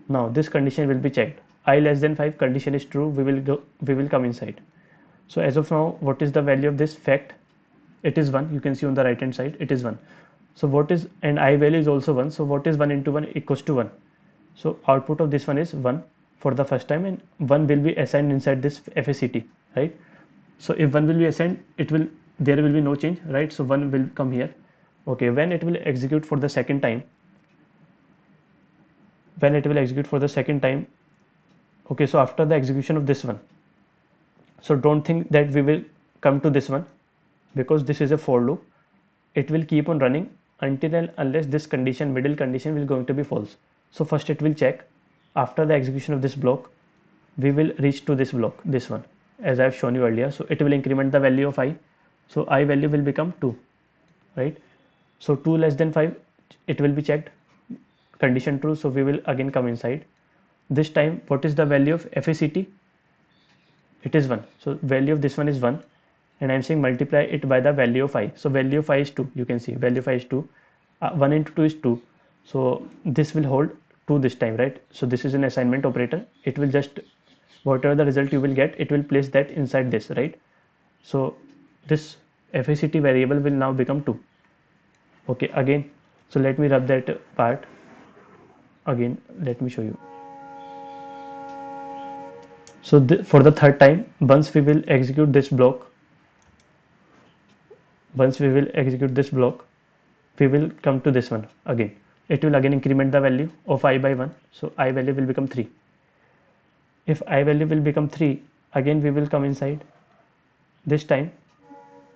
Now this condition will be checked. I less than 5 condition is true, we will come inside. So as of now, what is the value of this fact? It is 1. You can see on the right hand side it is 1. So what is, and I value is also 1. So what is 1 into 1 equals to 1. So output of this one is 1 for the first time, and 1 will be assigned inside this fact, right? So if 1 will be assigned, it will, there will be no change, right? So 1 will come here. Okay, when it will execute for the second time, when it will execute for the second time, okay, so after the execution of this one, so don't think that we will come to this one, because this is a for loop. It will keep on running until and unless this condition, middle condition, will going to be false. So first it will check. After the execution of this block, we will reach to this block, this one, as I have shown you earlier. So it will increment the value of I. So I value will become 2, right? So 2 less than 5, it will be checked, condition true. So we will again come inside. This time, what is the value of fact? It is 1. So value of this one is 1, and I'm saying multiply it by the value of I. So value of I is 2. You can see value of I is 2. 1 into 2 is 2. So this will hold 2 this time, right? So this is an assignment operator. It will just, whatever the result you will get, it will place that inside this, right? So this fact variable will now become 2. Okay, again, so let me rub that part again. Let me show you. So for the third time, once we will execute this block, once we will execute this block, we will come to this one again. It will again increment the value of I by 1, so I value will become 3. If I value will become 3, again we will come inside. This time,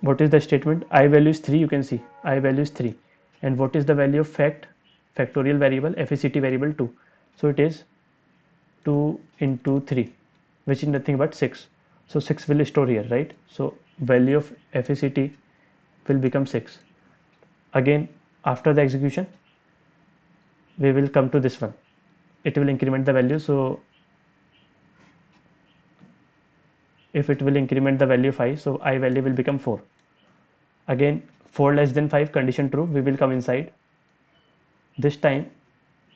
what is the statement? I value is 3, you can see I value is 3. And what is the value of factorial variable, FACT variable 2? So it is 2 into 3, which is nothing but 6. So 6 will store here, right? So value of FACT will become 6. Again, after the execution, we will come to this one. It will increment the value. So if it will increment the value 5, so I value will become 4. Again, 4 less than 5, condition true, we will come inside. This time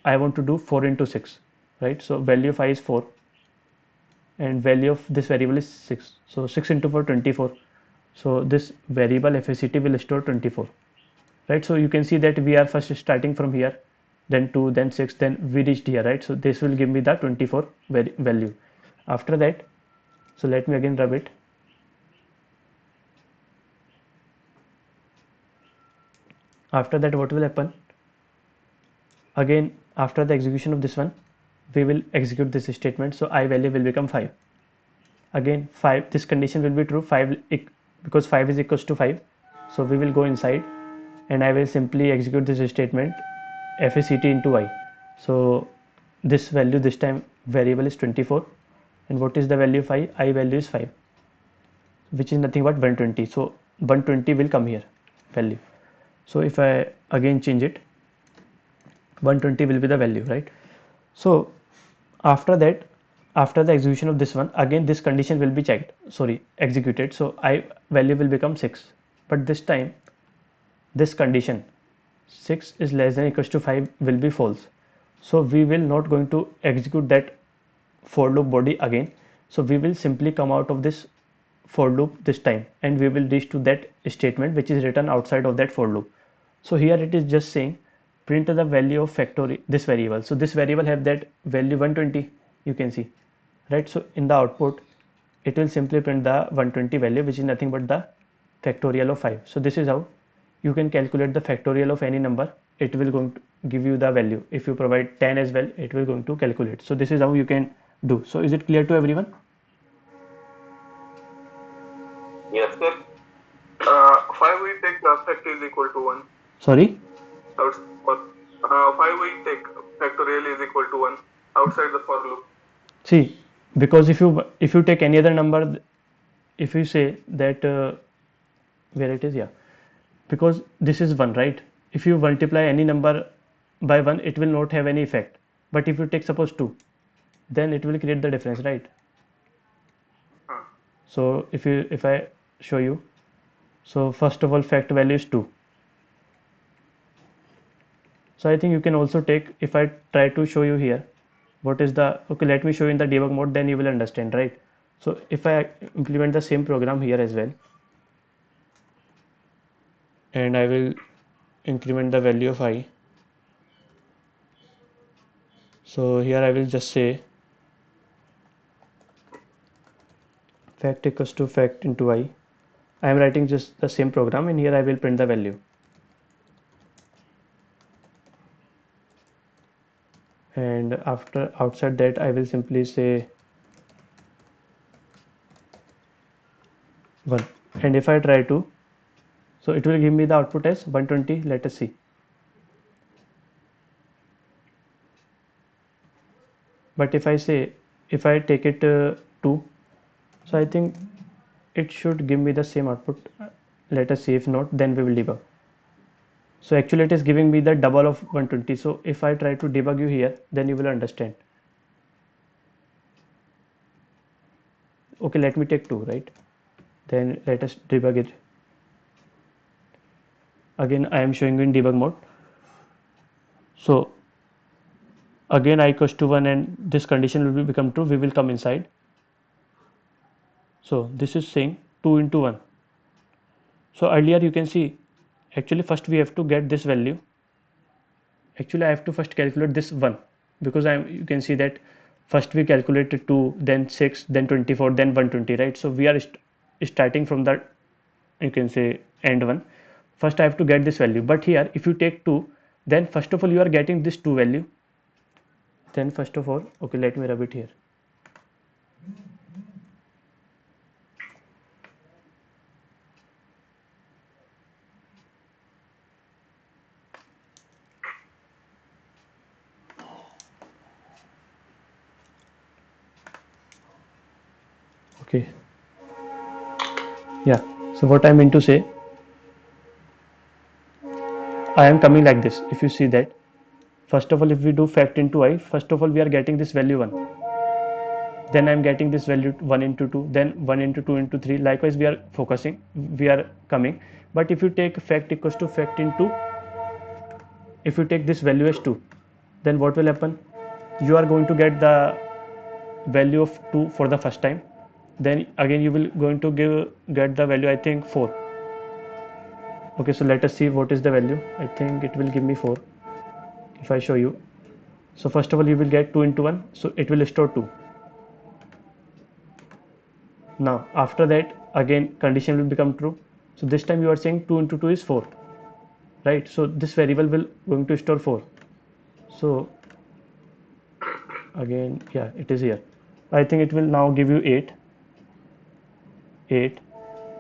I want to do 4 into 6, right? So value of I is 4 and value of this variable is 6. So 6 into 4, 24. So this variable FACT will store 24, right? So you can see that we are first starting from here, then 2, then 6, then we reached here, right? So this will give me the 24 value. After that, so let me again rub it. After that, what will happen? Again, after the execution of this one, we will execute this statement. So I value will become 5. Again 5, this condition will be true, 5 because 5 is equals to 5. So we will go inside and I will simply execute this statement FACT into I. So this value this time variable is 24, and what is the value of I value is 5, which is nothing but 120. So 120 will come here value. So if I again change it, 120 will be the value, right? So after that, after the execution of this one, again this condition will be executed. So I value will become 6, but this time this condition 6 is less than equals to 5 will be false. So we will not going to execute that for loop body again. So we will simply come out of this for loop this time and we will reach to that statement which is written outside of that for loop. So here it is just saying print the value of factorial this variable. So this variable have that value 120, you can see, right? So in the output it will simply print the 120 value, which is nothing but the factorial of 5. So this is how you can calculate the factorial of any number. It will going to give you the value. If you provide 10 as well, it will going to calculate. So this is how you can do. So is it clear to everyone? Yes, sir. 5 we take fact is equal to 1. Sorry? Outside for 5 we take factorial is equal to 1 outside the for loop. See, because if you take any other number, if you say that where it is, yeah, because this is 1, right? If you multiply any number by 1, it will not have any effect. But if you take suppose 2, then it will create the difference, right? So if I show you, so first of all fact value is 2. So I think you can also take, if I try to show you here what is the, okay, let me show you in the debug mode, then you will understand, right? So if I implement the same program here as well, and I will increment the value of I. So here I will just say fact equals to fact into I. I am writing just the same program and here I will print the value. And after outside that I will simply say 1. And if I try to, so it will give me the output as 120. Let us see. But if I say, if I take it 2, so I think it should give me the same output. Let us see. If not, then we will debug. So actually it is giving me the double of 120. So if I try to debug you here, then you will understand. Okay, let me take 2, right? Then let us debug it. Again I am showing you in debug mode. So again I equals to 1 and this condition will become true. We will come inside. So this is saying 2 into 1. So earlier you can see, actually first we have to get this value. Actually I have to first calculate this 1, because you can see that first we calculated 2, then 6, then 24, then 120, right? So we are starting from that, you can say and 1. First I have to get this value, but here if you take 2, then first of all you are getting this 2 value. Then first of all, okay, let me rub it here. Okay, yeah, so what I mean to say, I am coming like this. If you see that, first of all, if we do fact into I, first of all we are getting this value 1, then I am getting this value 1 into 2, then 1 into 2 into 3. Likewise we are focusing, we are coming. But if you take fact equals to fact into, if you take this value as 2, then what will happen? You are going to get the value of 2 for the first time, then again you will going to get the value, I think 4. Okay, so let us see what is the value. I think it will give me 4 if I show you. So first of all you will get 2 into 1, so it will store 2. Now after that again condition will become true, so this time you are saying 2 into 2 is 4, right? So this variable will going to store 4. So again, yeah, it is here. I think it will now give you 8,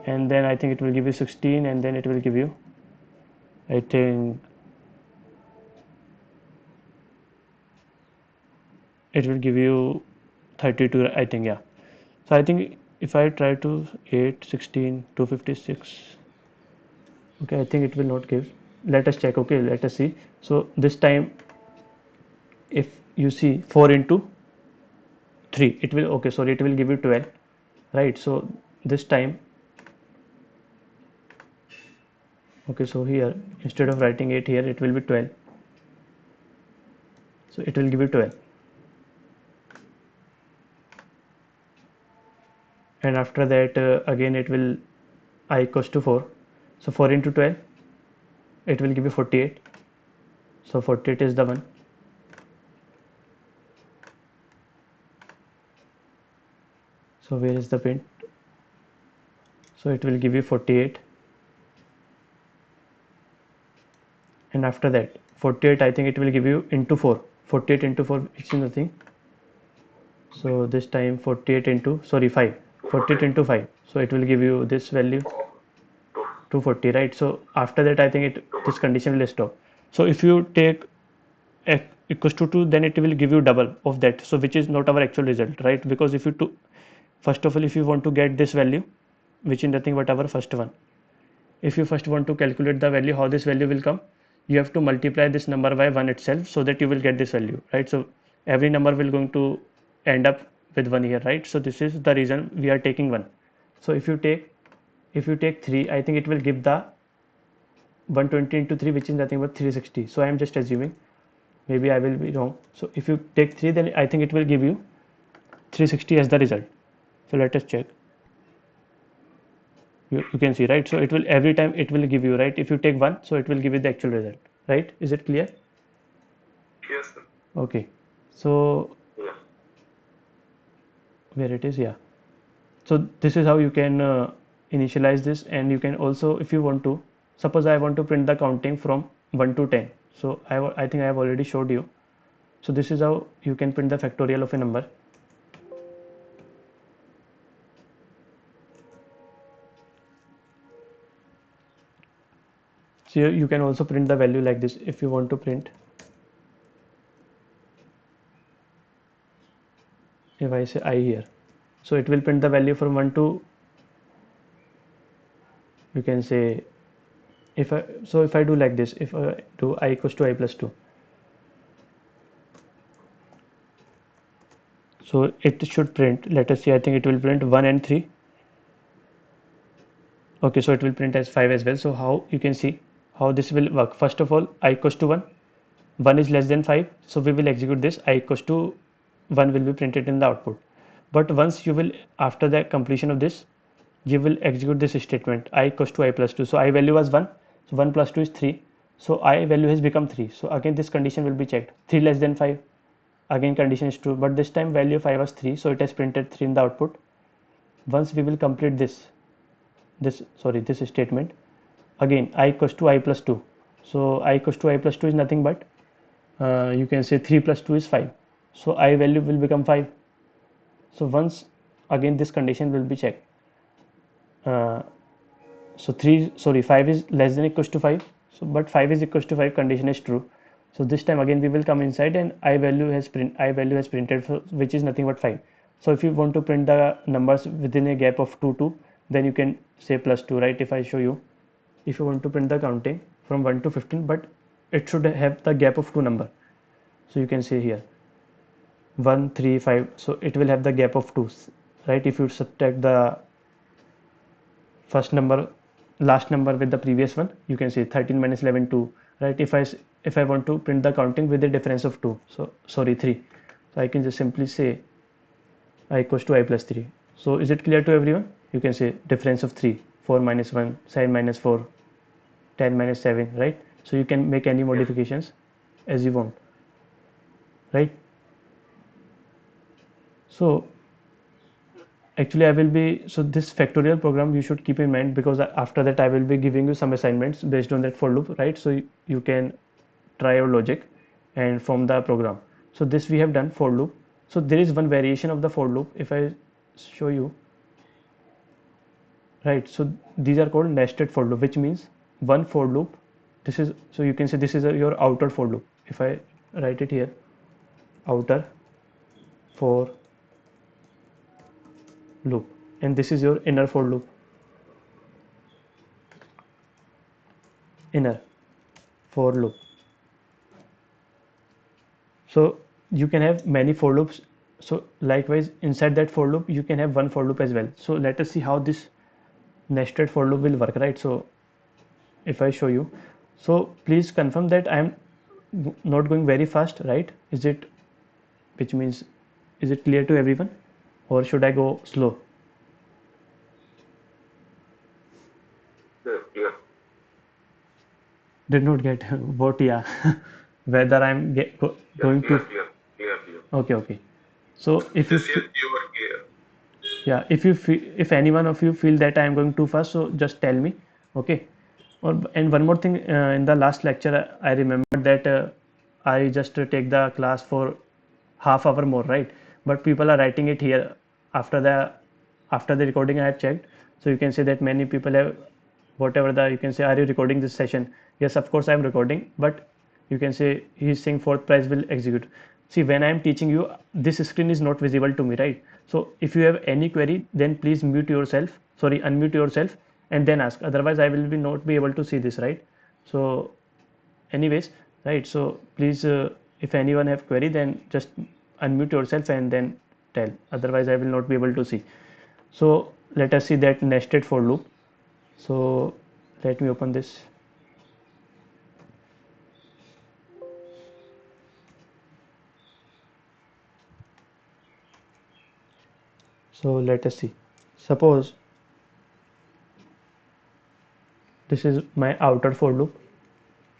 and then I think it will give you 16, and then it will give you, I think it will give you 32, I think, yeah. So I think if I try to 8, 16, 256, okay, I think it will not give. Let us check. Okay, let us see. So this time if you see 4 into 3, it will, okay, sorry, it will give you 12, right? So this time, okay, so here instead of writing 8 here, it will be 12, so it will give you 12. And after that again it will I equals to 4, so 4 into 12, it will give you 48, so 48 is the one. So where is the print? So it will give you 48, and after that 48, I think it will give you into 4, 48 into 4, which is nothing. So this time 48 into, sorry, 5, 48 into 5, so it will give you this value 240, right? So after that I think this condition will stop. So if you take x equals to 2, then it will give you double of that, so which is not our actual result, right? Because if you first of all, if you want to get this value, which is nothing but our first one, if you first want to calculate the value, how this value will come, you have to multiply this number by 1 itself, so that you will get this value, right? So every number will going to end up with 1 here, right? So this is the reason we are taking 1. So if you take 3, I think it will give the 120 into 3, which is nothing but 360. So I am just assuming, maybe I will be wrong. So if you take 3, then I think it will give you 360 as the result. So let us check. You can see, right? So it will, every time it will give you, right? If you take 1, so it will give you the actual result, right? Is it clear? Yes, sir. Okay, so Yeah. where it is, yeah. So this is how you can initialize this, and you can also, if you want to, suppose I want to print the counting from 1 to 10. So I think I have already showed you. So this is how you can print the factorial of a number. So you can also print the value like this if you want to print. If I say I here, so it will print the value from 1 to, you can say, if I do like this, if I do I equals to I plus 2, so it should print, let us see, I think it will print 1 and 3. Okay, so it will print as 5 as well. So how you can see how this will work. First of all, I equals to 1, 1 is less than 5, so we will execute this. I equals to 1 will be printed in the output, but once you will, after the completion of this, you will execute this statement I equals to I plus 2. So I value was 1, so 1 plus 2 is 3, so I value has become 3. So again this condition will be checked, 3 less than 5, again condition is true, but this time value of I was 3, so it has printed 3 in the output. Once we will complete this statement, again I equals to I plus 2. So I equals to I plus 2 is nothing but you can say 3 plus 2 is 5. So I value will become 5. So once again this condition will be checked. Uh, so 3 sorry 5 is less than equals to 5, so but 5 is equals to 5 condition is true. So this time again we will come inside and I value has printed, which is nothing but 5. So if you want to print the numbers within a gap of 2 2, then you can say plus 2, right? If I show you, if you want to print the counting from 1 to 15, but it should have the gap of 2 number. So you can say here 1 3 5, so it will have the gap of 2, right? If you subtract the first number last number with the previous one, you can say 13 minus 11 2, right? If I want to print the counting with a difference of 2, so sorry 3, so I can just simply say I equals to I plus 3. So is it clear to everyone? You can say difference of 3, 4 minus 1, 7 minus 4, 10 minus 7, right? So you can make any modifications as you want, right? So actually I will be, so this factorial program you should keep in mind, because after that I will be giving you some assignments based on that for loop, right? So you can try your logic and from the program. So this we have done for loop. So there is one variation of the for loop. If I show you, right, so these are called nested for loop, which means one for loop. This is, so you can say this is your outer for loop. If I write it here, outer for loop, and this is your inner for loop, inner for loop. So you can have many for loops. So likewise inside that for loop you can have one for loop as well. So let us see how this nested for loop will work, right? So if I show you, so please confirm that I am not going very fast, right? Is it, which means, is it clear to everyone, or should I go slow? Clear. Did not get what? Yeah. Whether I'm Yeah, going to, clear. okay, okay. So if you Just yes, you were clear. yeah, if you feel, if any one of you feel that I am going too fast, so just tell me, okay? Or, and one more thing, in the last lecture I remember that I just take the class for half hour more, right? But people are writing it here after the recording I have checked. So you can say that many people have, whatever the, you can say, are you recording this session? Yes, of course I am recording, but you can say he's saying fourth prize will execute. See, when I am teaching you, this screen is not visible to me, right? So if you have any query, then please mute yourself, sorry, unmute yourself, and then ask. Otherwise I will be not be able to see this, right? So anyways, right, so please, if anyone have query, then just unmute yourself and then tell. Otherwise I will not be able to see. So let us see that nested for loop. So let me open this. So let us see. Suppose this is my outer for loop,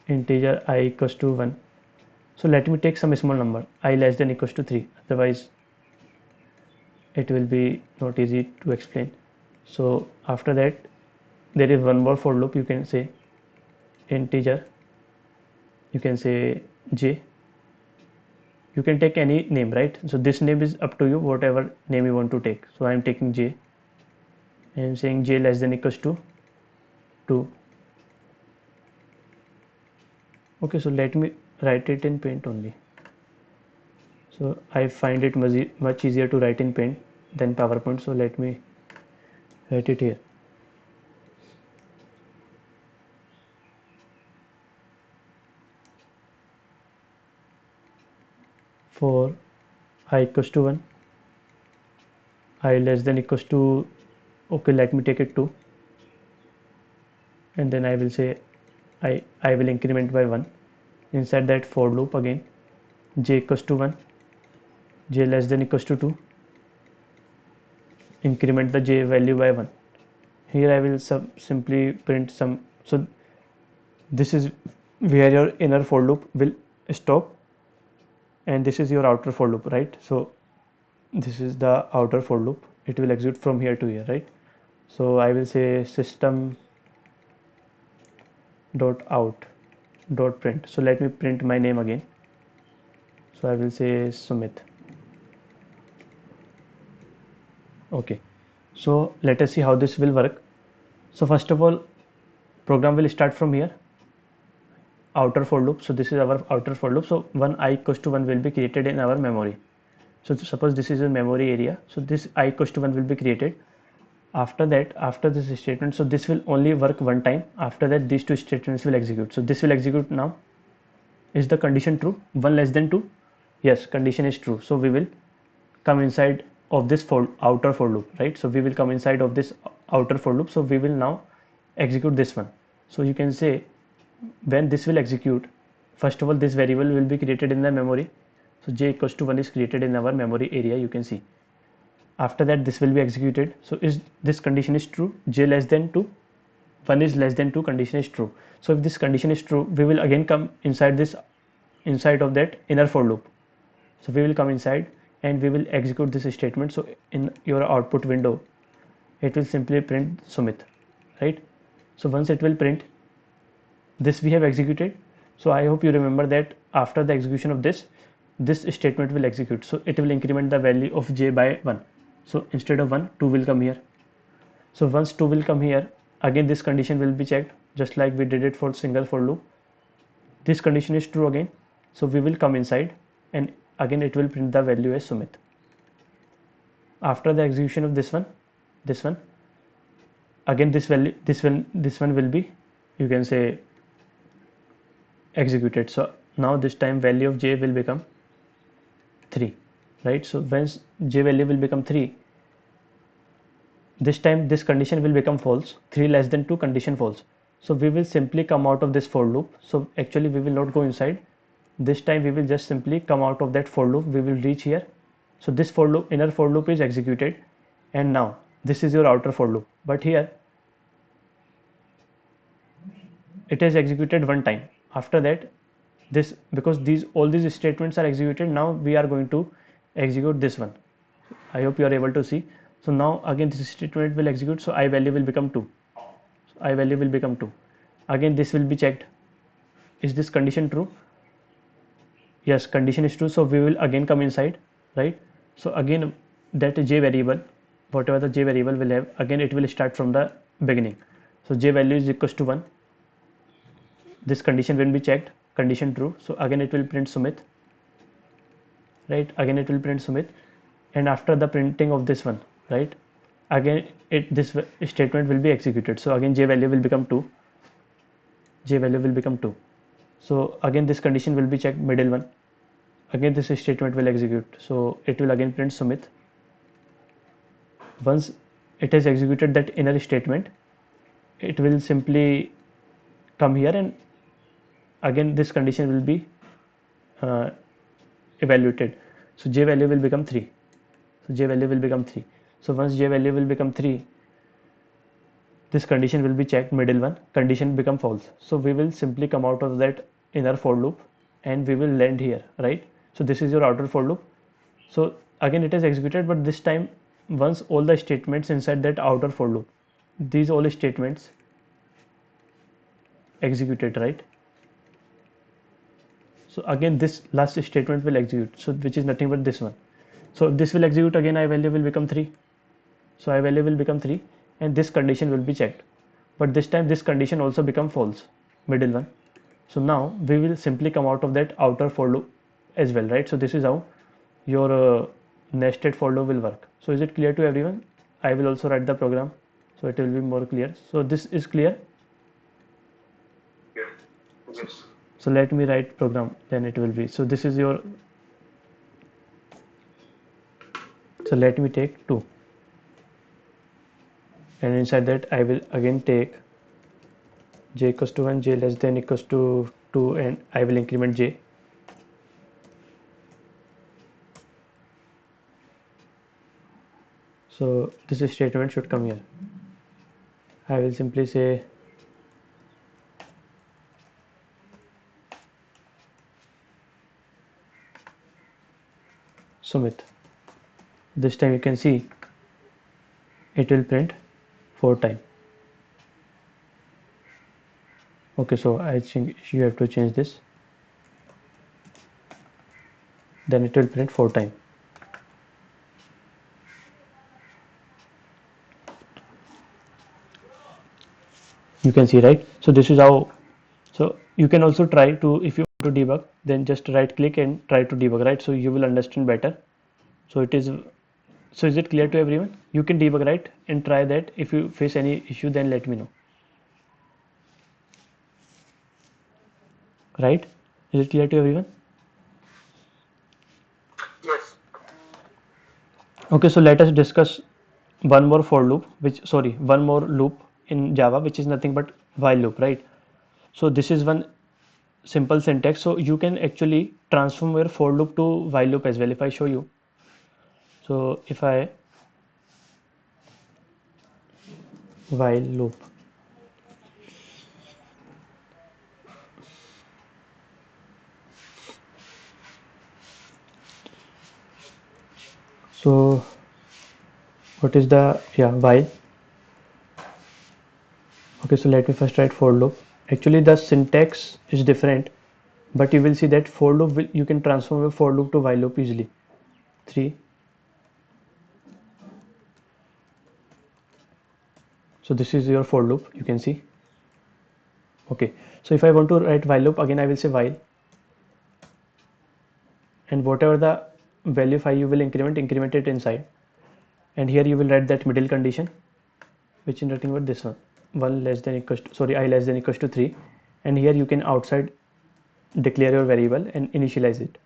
integer I equals to 1. So let me take some small number, I less than equals to 3, otherwise it will be not easy to explain. So after that there is one more for loop, you can say integer, you can say j, you can take any name, right? So this name is up to you, whatever name you want to take. So I am taking j and saying j less than equals to 2. Okay, so let me write it in paint only. So I find it much easier to write in paint than PowerPoint, so let me write it here. For I equals to 1, I less than equals to, okay, let me take it 2, and then I will say I will increment by 1. Inside that for loop again, j equals to 1, j less than equals to 2, increment the j value by 1. Here I will simply print some. So this is where your inner for loop will stop, and this is your outer for loop, right? So this is the outer for loop, it will execute from here to here, right? So I will say system dot out dot print. So let me print my name again. So I will say Sumit. Okay, so let us see how this will work. So first of all, program will start from here, outer for loop. So this is our outer for loop. So one I equals to 1 will be created in our memory. So suppose this is a memory area, so this I equals to 1 will be created. After that, after this statement, so this will only work one time. After that, these two statements will execute. So this will execute now. Is the condition true? 1 less than 2? Yes, condition is true. So we will come inside of this outer for loop, right? So we will come inside of this outer for loop. So we will now execute this one. So you can say when this will execute, first of all, this variable will be created in the memory. So j equals to 1 is created in our memory area, you can see. After that, this will be executed. So is this condition is true? J less than 2, 1 is less than 2, condition is true. So if this condition is true, we will again come inside this, inside of that inner for loop. So we will come inside and we will execute this statement. So in your output window, it will simply print Sumit, right? So once it will print this, we have executed. So I hope you remember that after the execution of this statement will execute. So it will increment the value of j by 1. So instead of 1, 2 will come here. So once 2 will come here, again this condition will be checked, just like we did it for single for loop. This condition is true again, so we will come inside and again it will print the value as Sumit. After the execution of this one, again this value, this one will be, you can say, executed. So now this time value of j will become 3, right? So when j value will become 3, this time this condition will become false. 3 less than 2, condition false. So we will simply come out of this for loop. So actually we will not go inside. This time we will just simply come out of that for loop. We will reach here. So this for loop, inner for loop is executed, and now this is your outer for loop. But here it is executed one time. After that, this, because these all these statements are executed, now we are going to execute this one. I hope you are able to see. So now again this statement will execute. So I value will become 2. So I value will become 2. Again this will be checked. Is this condition true? Yes, condition is true. So we will again come inside, right? So again that j variable, whatever the j variable will have, again it will start from the beginning. So j value is equals to 1. This condition will be checked, condition true. So again it will print Sumit, right? Again it will print Sumit, and after the printing of this one, right, again this statement will be executed. So again j value will become 2. J value will become 2. So again this condition will be checked, middle one. Again this statement will execute. So it will again print Sumit. Once it has executed that inner statement, it will simply come here, and again this condition will be uh, evaluated. So j value will become 3. So j value will become 3. So once j value will become 3, this condition will be checked, middle one, condition become false. So we will simply come out of that inner for loop and we will land here, right? So this is your outer for loop. So again it is executed, but this time once all the statements inside that outer for loop, these all statements executed, right? So again this last statement will execute, so which is nothing but this one. So this will execute again, I value will become 3. So I value will become 3, and this condition will be checked, but this time this condition also become false, middle one. So now we will simply come out of that outer for loop as well, right? So this is how your nested for loop will work. So is it clear to everyone? I will also write the program so it will be more clear. So this is clear. Yes. Yes. So let me write program, then it will be. So this is your, so let me take 2, and inside that I will again take j equals to 1, j less than equals to 2, and I will increment j. So this statement should come here. I will simply say Sumit. This time you can see it will print 4 times. Okay, so I think you have to change this, then it will print 4 times. You can see, right? So this is how. So you can also try to, if you want to debug, then just right click and try to debug, right? So you will understand better. So it is, so is it clear to everyone? You can debug, right, and try that. If you face any issue, then let me know, right? Is it clear to everyone? Yes. Okay, so let us discuss one more for loop, one more loop in Java, which is nothing but while loop, right? So this is one simple syntax. So you can actually transform your for loop to while loop as well. If I show you, so if I while loop, so what is the, yeah, while. Okay, so let me first write for loop. Actually the syntax is different, but you will see that for loop will, you can transform a for loop to while loop easily. 3. So this is your for loop, you can see. Okay, so if I want to write while loop, again I will say while, and whatever the value 5 you will increment it inside, and here you will write that middle condition, which is nothing but this one, 1 less than equals to, sorry, I less than equals to 3, and here you can outside declare your variable and initialize it,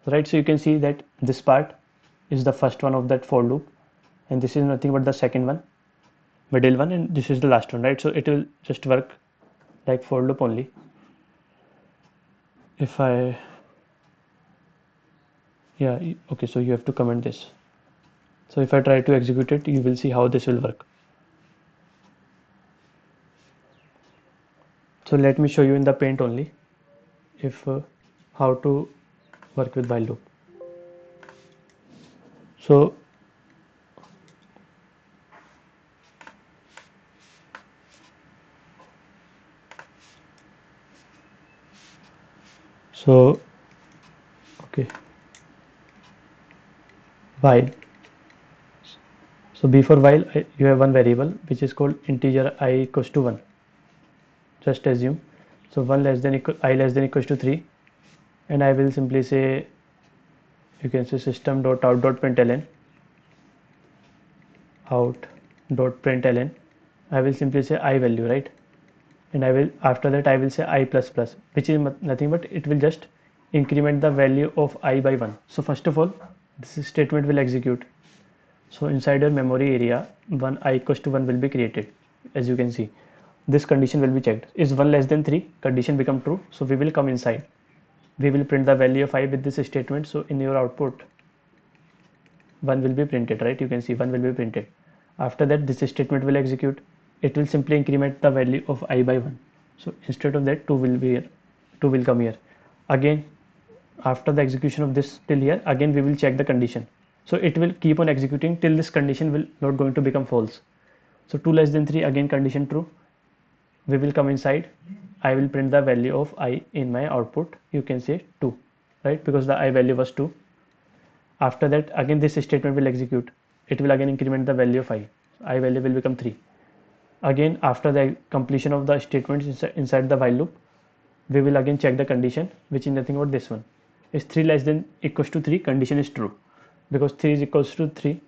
right? So you can see that this part is the first one of that for loop, and this is nothing but the second one, middle one, and this is the last one, right? So it will just work like for loop only. If I, yeah, okay, so you have to comment this. So if I try to execute it, you will see how this will work. So let me show you in the paint only, if how to work with while loop. So so okay, while, so before while you have one variable which is called integer I equals to 1, just assume. So 1 less than equal, I less than equals to 3, and I will simply say, you can say system dot out dot println, out dot println, I will simply say I value, right? And I will, after that I will say I plus plus, which is nothing but it will just increment the value of I by 1. So first of all, this statement will execute. So inside your memory area, 1 I equals to 1 will be created. As you can see, this condition will be checked. Is 1 less than 3? Condition become true. So we will come inside. We will print the value of I with this statement. So in your output, 1 will be printed, right? You can see 1 will be printed. After that, this statement will execute. It will simply increment the value of I by 1. So instead of that, 2 will be here. 2 will come here. Again, after the execution of this till here, again we will check the condition. So it will keep on executing till this condition will not going to become false. So 2 less than 3, again condition true. We will come inside. I will print the value of I in my output. You can say 2, right? Because the I value was 2. After that, again this statement will execute. It will again increment the value of I value will become 3. Again, after the completion of the statements inside the while loop, we will again check the condition, which is nothing but this one. Is 3 less than equals to 3? Condition is true, because 3 is equals to 3.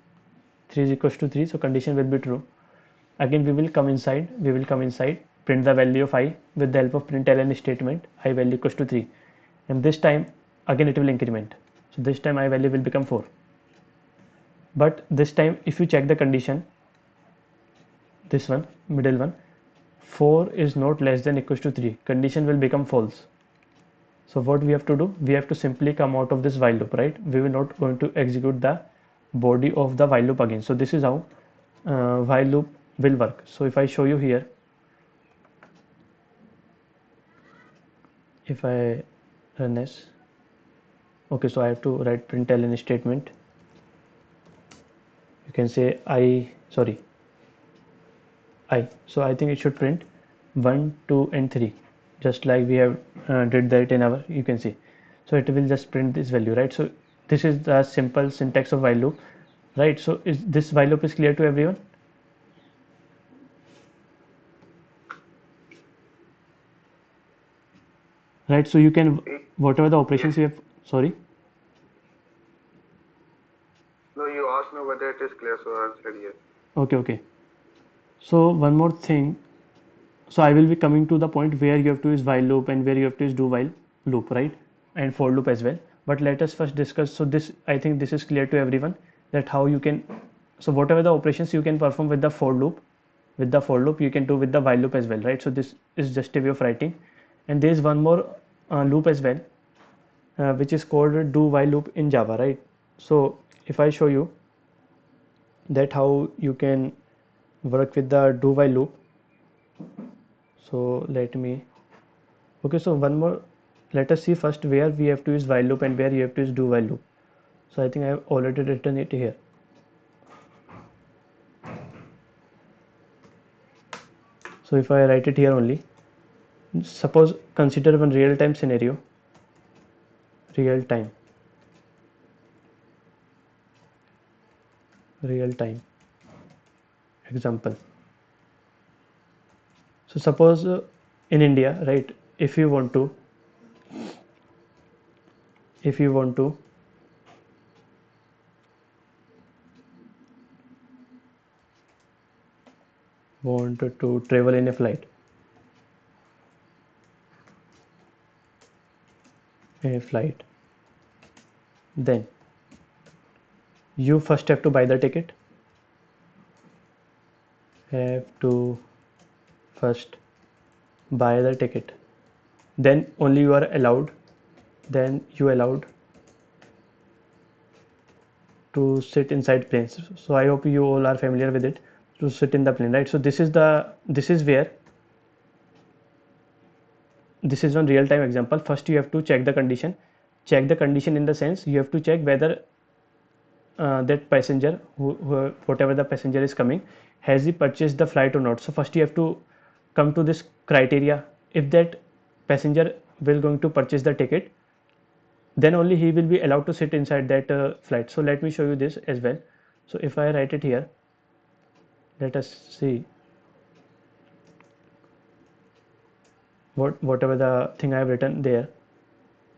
3 is equals to 3, so condition will be true. Again we will come inside. Print the value of I with the help of println statement. I value equals to 3, and this time again it will increment. So this time I value will become 4. But this time if you check the condition, this one, middle one, 4 is not less than equals to 3, condition will become false. So what we have to do, we have to simply come out of this while loop, right? We will not going to execute the body of the while loop again. So this is how while loop will work. So if I show you here, if I run this, okay, so I have to write println statement. You can say I, sorry, I, so I think it should print 1 2 and 3. just like we have did that in our, you can see. So it will just print this value, right? So this is the simple syntax of while loop, right? So is this while loop is clear to everyone? Right, so you can, whatever the operations Yes. you have, sorry. No, you asked me whether it is clear, so I answered yes. Okay. So one more thing. So I will be coming to the point where you have to use while loop and where you have to use do while loop, right? And for loop as well. But let us first discuss. So this, I think this is clear to everyone, that how you can, so whatever the operations you can perform with the for loop, you can do with the while loop as well, right? So this is just a way of writing. And there is one more loop as well, which is called do while loop in Java, right? So if I show you that how you can work with the do while loop, so let me, okay, so one more, let us see first where we have to use while loop and where you have to use do while loop. So I think I have already written it here. So if I write it here only, suppose consider one real time scenario, real time real time example. So suppose in India, right, if you want to, if you want to want to travel in a flight, then you first have to buy the ticket, have to first buy the ticket, then only you are allowed, then you allowed to sit inside planes. So I hope you all are familiar with it, to sit in the plane, right? So this is where, this is one real time example. First you have to check the condition, in the sense you have to check whether that passenger, whatever the passenger is coming, has he purchased the flight or not. So first you have to come to this criteria. If that passenger will going to purchase the ticket, then only he will be allowed to sit inside that flight. So let me show you this as well. So if I write it here, let us see whatever the thing I have written there.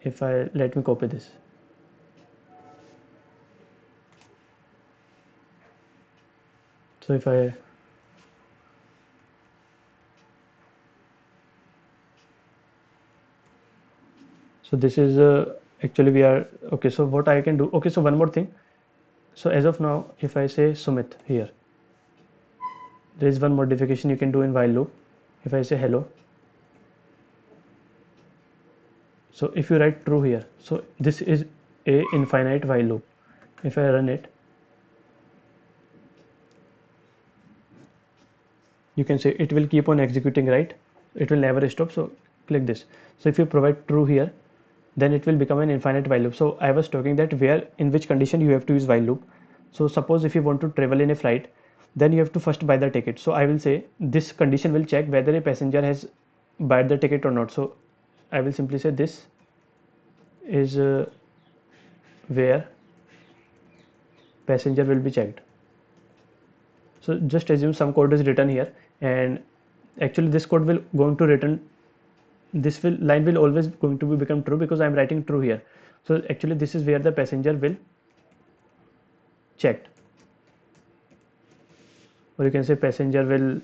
If I, let me copy this. So if I, so this is actually we are, okay, so what I can do, okay, so one more thing. So as of now, if I say Sumit here, there is one modification you can do in while loop. If I say hello, so if you write true here, so this is a infinite while loop. If I run it, you can say it will keep on executing, right? It will never stop. So click this. So if you provide true here, then it will become an infinite while loop. So I was talking that where, in which condition you have to use while loop. So suppose if you want to travel in a flight, then you have to first buy the ticket. So I will say this condition will check whether a passenger has bought the ticket or not. So I will simply say this is where passenger will be checked. So just assume some code is written here, and actually this code will going to return, this will line will always going to be become true because I am writing true here. So actually this is where the passenger will checked, or you can say passenger will,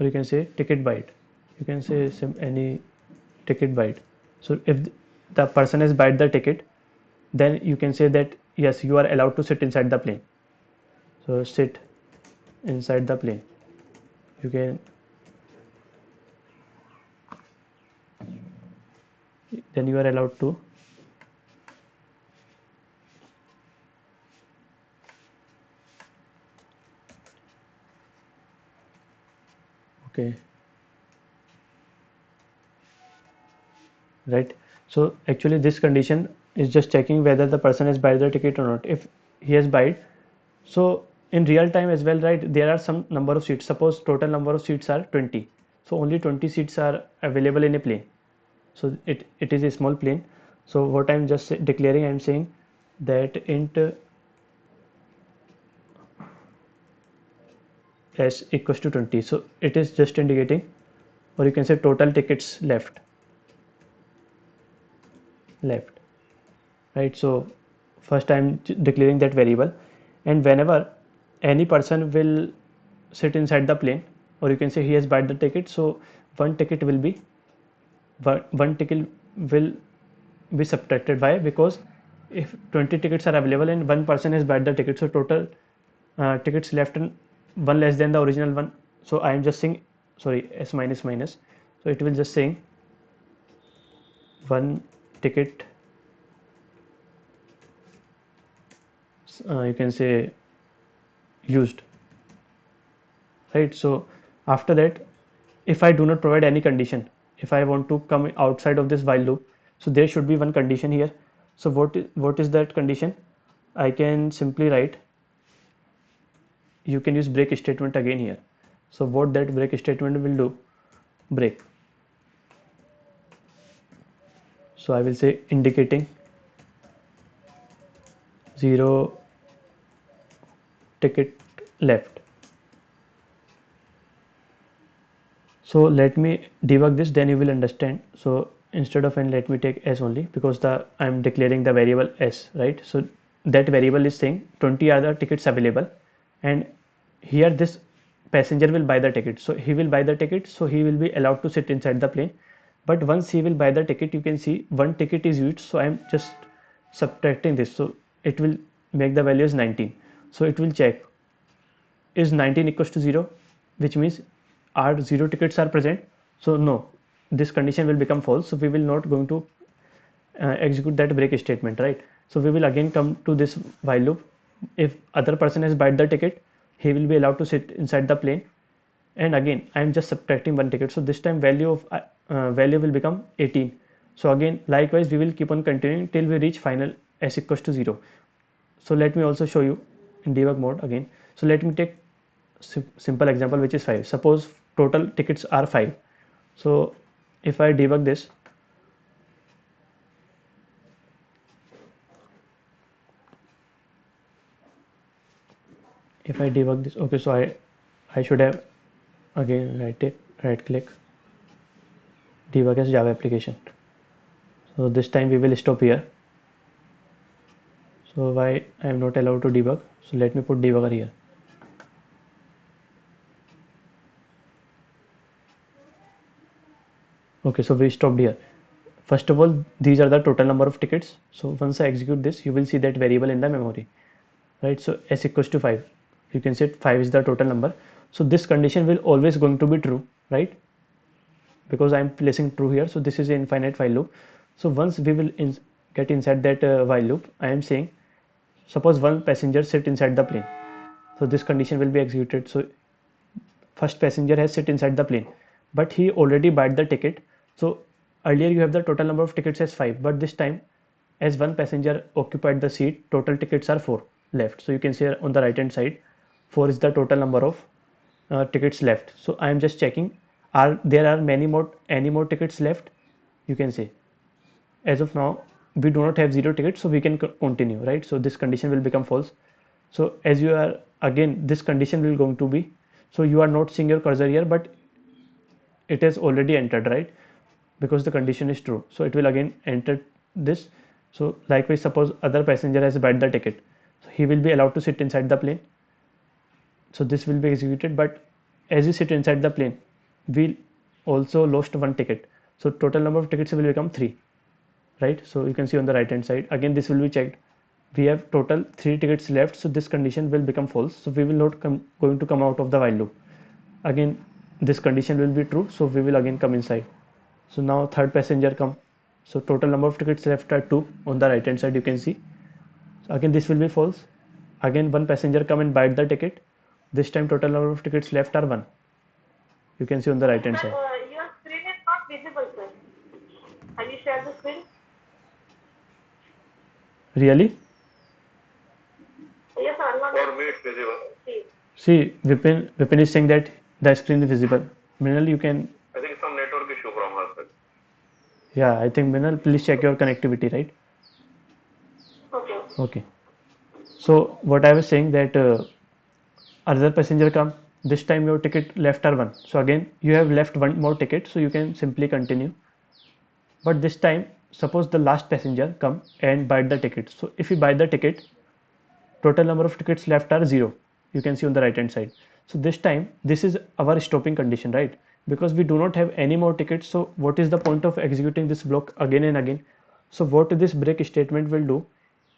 or you can say ticket byte, you can say some any ticket byte. So if the person has bought the ticket, then you can say that yes, you are allowed to sit inside the plane. So sit inside the plane, you can, then you are allowed to, okay, right? So actually this condition is just checking whether the person has bought the ticket or not. If he has bought, so in real time as well, right, there are some number of seats. Suppose total number of seats are 20. so only 20 seats are available in a plane. So it is a small plane. So what I'm just declaring, I'm saying that int s equals to 20. So it is just indicating, or you can say total tickets left, right? So first I'm declaring that variable, and whenever any person will sit inside the plane, or you can say he has bought the ticket, so one ticket will be one ticket will be subtracted by, because if 20 tickets are available and one person has bought the ticket, so total tickets left and one less than the original one. So I am just saying, sorry, s minus minus, so it will just saying one ticket, you can say used, right? So after that, if I do not provide any condition, if I want to come outside of this while loop, so there should be one condition here. So what is that condition? I can simply write, you can use break statement again here. So what that break statement will do, break, so I will say indicating 0 ticket left. So let me debug this, then you will understand. So instead of n, let me take s only, because I'm declaring the variable s, right? So that variable is saying 20 are the tickets available, and here this passenger will buy the ticket, so he will buy the ticket, so he will be allowed to sit inside the plane. But once he will buy the ticket, you can see one ticket is used, so I'm just subtracting this, so it will make the value as 19. So it will check, is 19 equals to 0, which means are 0 tickets are present. So no, this condition will become false, so we will not going to execute that break statement, right? So we will again come to this while loop. If other person has bought the ticket, he will be allowed to sit inside the plane, and again I am just subtracting one ticket, so this time value will become 18. So again likewise we will keep on continuing till we reach final s equals to 0. So let me also show you in debug mode again. So let me take simple example, which is 5. Suppose total tickets are 5. So if I debug this, okay, so I should have again right click, debug as Java application. So this time we will stop here. So why I am not allowed to debug, so let me put debugger here. Okay, so we stopped here. First of all, these are the total number of tickets. So once I execute this, you will see that variable in the memory, right? So s equals to 5, you can say 5 is the total number. So this condition will always going to be true, right? Because I am placing true here, so this is an infinite while loop. So once we will get inside that while loop, I am saying suppose one passenger sit inside the plane, so this condition will be executed. So first passenger has sit inside the plane, but he already bought the ticket. So earlier you have the total number of tickets as 5, but this time as one passenger occupied the seat, total tickets are 4 left. So you can see on the right hand side 4 is the total number of tickets left. So I am just checking, are there are any more tickets left. You can say as of now we do not have 0 tickets, so we can continue, right? So this condition will become false. So as you are, again this condition will going to be, so you are not seeing your cursor here, but it has already entered, right? Because the condition is true, so it will again enter this. So likewise, suppose other passenger has bought the ticket, so he will be allowed to sit inside the plane, so this will be executed. But as you sit inside the plane, we also lost one ticket, so total number of tickets will become 3, right? So you can see on the right hand side again this will be checked, we have total 3 tickets left, so this condition will become false, so we will not going to come out of the while loop. Again this condition will be true, so we will again come inside. So now third passenger come, so total number of tickets left are 2 on the right hand side, you can see. So again this will be false, again one passenger come and buy the ticket, this time total number of tickets left are 1, you can see on the right hand side. Your screen is not visible, sir. Have you shared the screen? Really? Yes, sir. For me, it's visible. See, Vipin is saying that the screen is visible. Minal, you can. I think some network issue from her side. Yeah, I think Minal, please check your connectivity, right? Okay. Okay. So what I was saying that other passenger come. This time your ticket left are one. So again you have left one more ticket, so you can simply continue. But this time, suppose the last passenger come and buy the ticket. So if you buy the ticket, total number of tickets left are 0. You can see on the right hand side. So this time, this is our stopping condition, right? Because we do not have any more tickets, so what is the point of executing this block again and again? So what this break statement will do,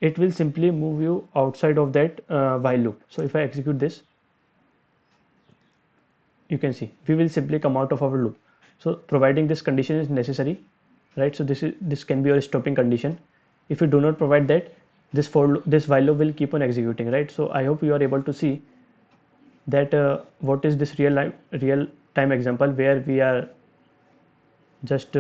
it will simply move you outside of that while loop. So if I execute this, you can see we will simply come out of our loop. So providing this condition is necessary, right? So this can be your stopping condition. If you do not provide that, this while loop will keep on executing, right? So I hope you are able to see that what is this real time example where we are just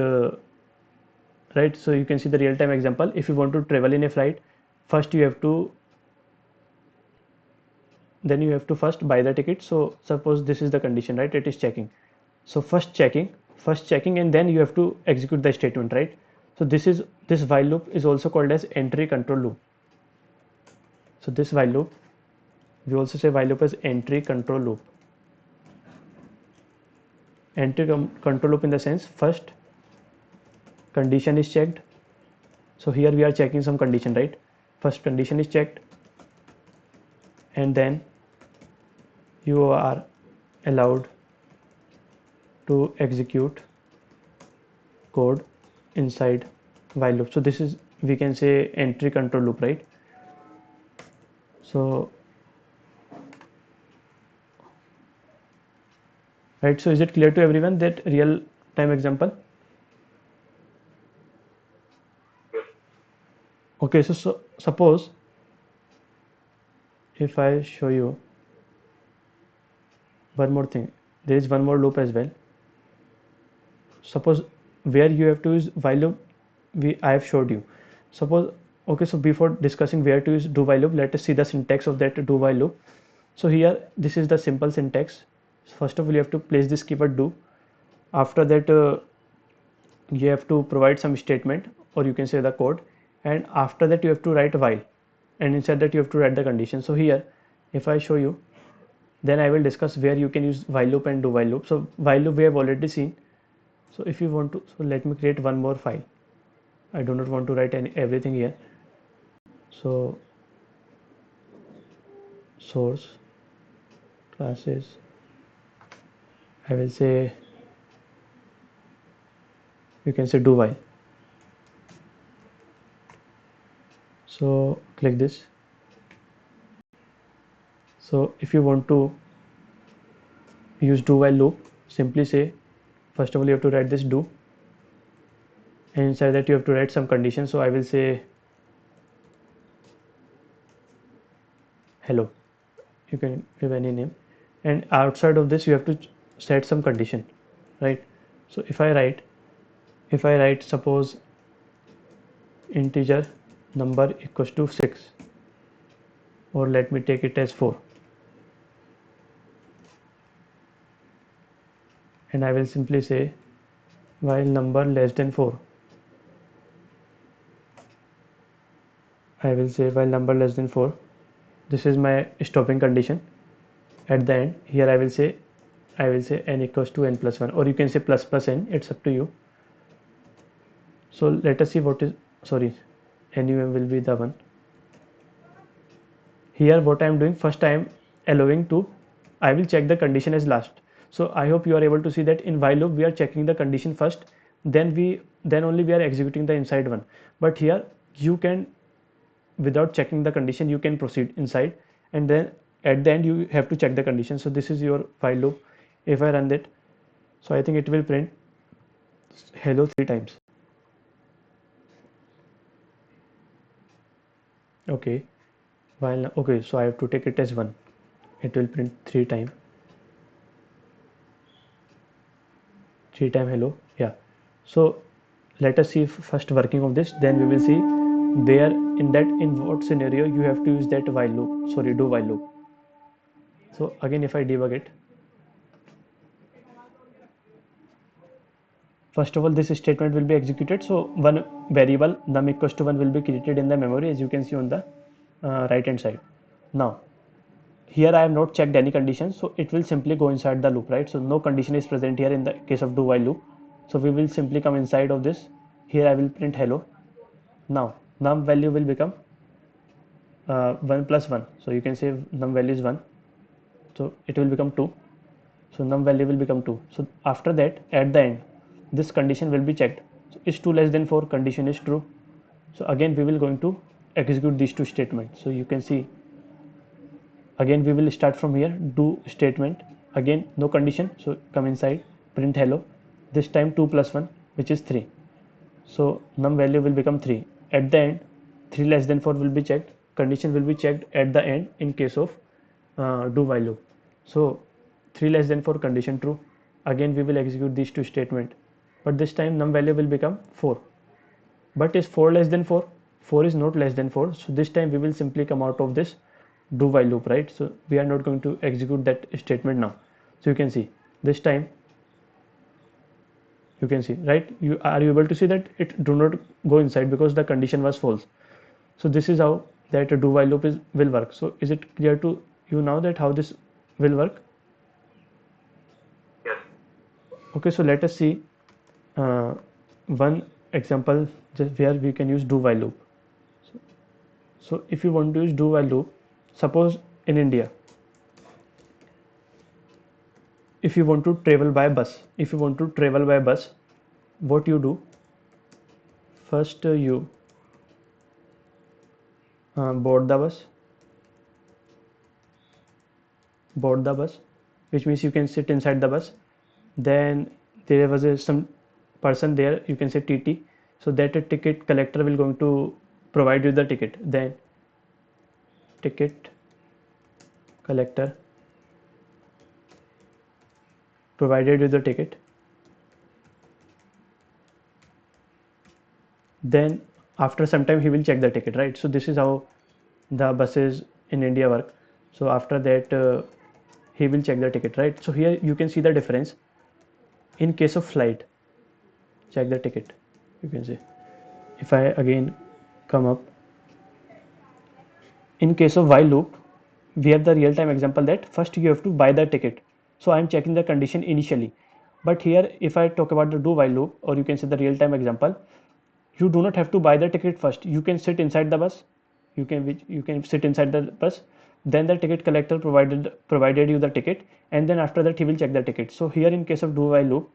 right. So you can see the real time example. If you want to travel in a flight, first you have to then you have to first buy the ticket. So suppose this is the condition, right? It is checking. So first checking, and then you have to execute the statement, right? So this while loop is also called as entry control loop. So this while loop, we also say while loop as entry control loop. Control loop in the sense first condition is checked. So here we are checking some condition, right? First condition is checked, and then you are allowed to execute code inside while loop. So this is, we can say, entry control loop, right? So right, so is it clear to everyone that real time example? Yes. Okay, so suppose if I show you one more thing, there is one more loop as well. Suppose where you have to use while loop, I have showed you. Suppose, okay, so before discussing where to use do while loop, let us see the syntax of that do while loop. So here this is the simple syntax. First of all, you have to place this keyword do. After that you have to provide some statement, or you can say the code, and after that you have to write while, and inside that you have to write the condition. So here if I show you, then I will discuss where you can use while loop and do while loop. So while loop we have already seen. So if you want to, so let me create one more file. I do not want to write everything here. So source classes, I will say, you can say do while. So click this. So if you want to use do while loop, simply say, first of all you have to write this do, and inside that you have to write some condition. So I will say hello, you can give any name, and outside of this you have to set some condition, right? So if I write suppose integer number equals to 6, or let me take it as 4, and I will simply say while number less than 4, I will say while number less than 4, this is my stopping condition. At the end here I will say n equals to n plus 1, or you can say plus plus n, it's up to you. So let us see what is, sorry, num will be the one. Here what I am doing, first I am allowing to, I will check the condition as last. So I hope you are able to see that in while loop we are checking the condition first, then only we are executing the inside one. But here you can, without checking the condition, you can proceed inside, and then at the end you have to check the condition. So this is your while loop. If I run that, so I think it will print hello 3 times. Okay, while, okay, so I have to take it as 1, it will print 3 times, 3 time hello. Yeah, so let us see first working of this, then we will see where in what scenario you have to use that while loop, sorry, do while loop. So again if I debug it, first of all this statement will be executed. So one variable num equals to 1 will be created in the memory, as you can see on the right hand side. Now here I have not checked any condition, so it will simply go inside the loop, right? So no condition is present here in the case of do while loop, so we will simply come inside of this. Here I will print hello. Now num value will become 1 plus 1, so you can say num value is 1, so it will become 2, so num value will become 2. So after that, at the end, this condition will be checked. So is 2 less than 4, condition is true. So again we will going to execute these two statements. So you can see again we will start from here, do statement, again no condition, so come inside, print hello. This time 2 plus 1, which is 3, so num value will become 3. At the end, 3 less than 4 will be checked, condition will be checked at the end in case of do while loop. So 3 less than 4, condition true. Again we will execute these two statement, but this time num value will become 4. But is 4 less than 4? 4 is not less than 4, so this time we will simply come out of this do while loop, right? So we are not going to execute that statement now. So you can see this time, you can see, right? You are you able to see that it do not go inside because the condition was false. So this is how that do while loop will work. So is it clear to you now that how this will work? Yes. Okay, so let us see one example just where we can use do while loop. So if you want to use do while loop, suppose in India, if you want to travel by bus, what you do? First you board the bus, which means you can sit inside the bus. Then there was some person there, you can say TT, so that a ticket collector will going to provide you the ticket. Then ticket collector provided you the ticket. Then after some time he will check the ticket, right? So this is how the buses in India work. So after that he will check the ticket, right? So here you can see the difference. In case of flight, check the ticket, you can see. If I again come up, in case of while loop, we have the real time example that first you have to buy the ticket. So I am checking the condition initially. But here if I talk about the do while loop, or you can say the real time example, you do not have to buy the ticket first. You can sit inside the bus, you can sit inside the bus, then the ticket collector provided you the ticket, and then after that he will check the ticket. So here in case of do while loop,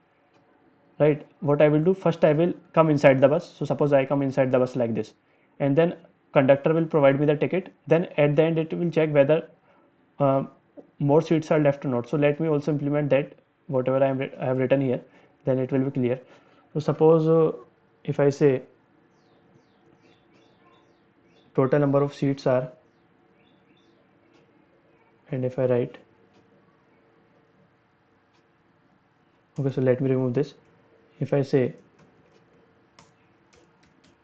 right, what I will do, first I will come inside the bus. So suppose I come inside the bus like this, and then conductor will provide me the ticket. Then at the end it will check whether uh, more seats are left or not. So let me also implement that whatever I have written here, then it will be clear. So suppose if I say total number of seats are, and if I write, okay, so let me remove this. If I say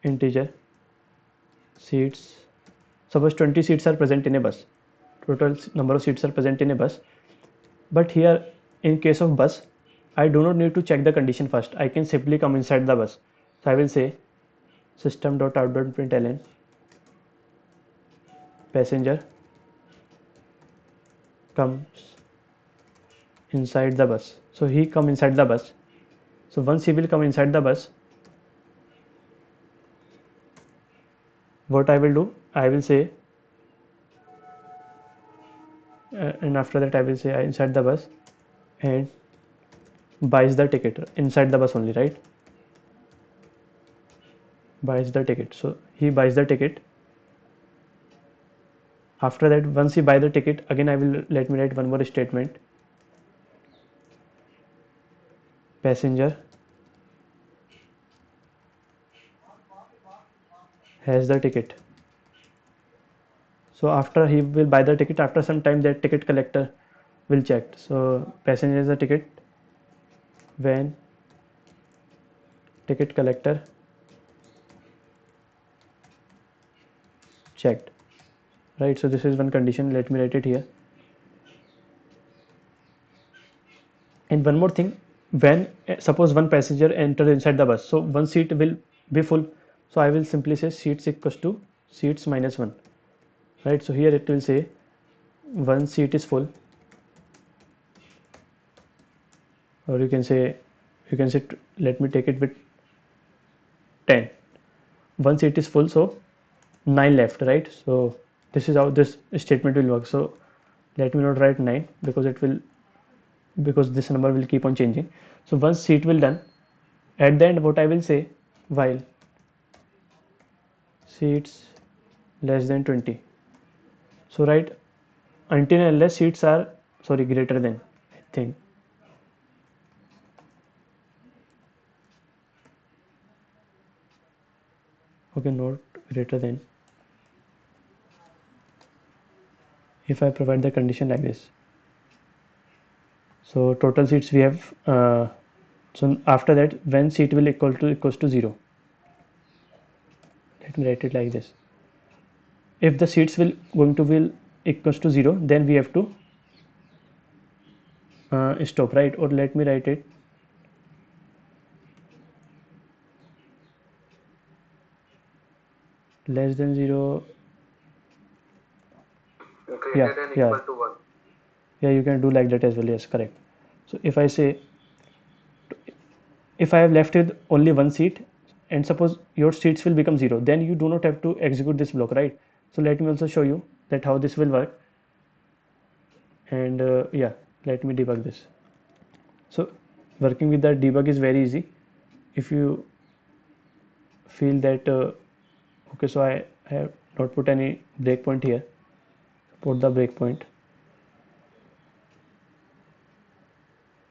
integer seats, suppose 20 seats are present in a bus, total number of seats are present in a bus. But here in case of bus, I do not need to check the condition first, I can simply come inside the bus. So I will say system.out.println passenger comes inside the bus. So he come inside the bus. So once he will come inside the bus, what I will do, I will say and after that I will say inside the bus and buys the ticket inside the bus only, right? Buys the ticket. So he buys the ticket. After that, once he buy the ticket, again I will let me write one more statement. Passenger has the ticket. So after he will buy the ticket, after some time that ticket collector will check. So passenger has the ticket when ticket collector checked, right? So this is one condition, let me write it here. And one more thing, when suppose one passenger enter inside the bus, so one seat will be full, so I will simply say seats equals to seats minus 1, right? So here it will say one seat is full, or you can say let me take it with 10. One seat is full, so 9 left, right? So this is how this statement will work. So let me not write 9 because this number will keep on changing. So once seat will done, at the end what I will say, while seats less than 20, so right, until and unless seats are, sorry, greater than, I think, okay, not greater than, if I provide the condition like this. So total seats we have, so after that when seat will equals to 0, let me write it like this. If the seats will going to be equals to 0, then we have to stop, right? Or let me write it less than 0. Yeah, Greater than yeah, equal to 1. yeah, you can do like that as well. Yes, correct. So if I say, if I have left with only one seat, and suppose your seats will become 0, then you do not have to execute this block, right? So let me also show you that how this will work. And yeah, let me debug this. So working with the debug is very easy. If you feel that okay, so I have not put any breakpoint here, put the breakpoint,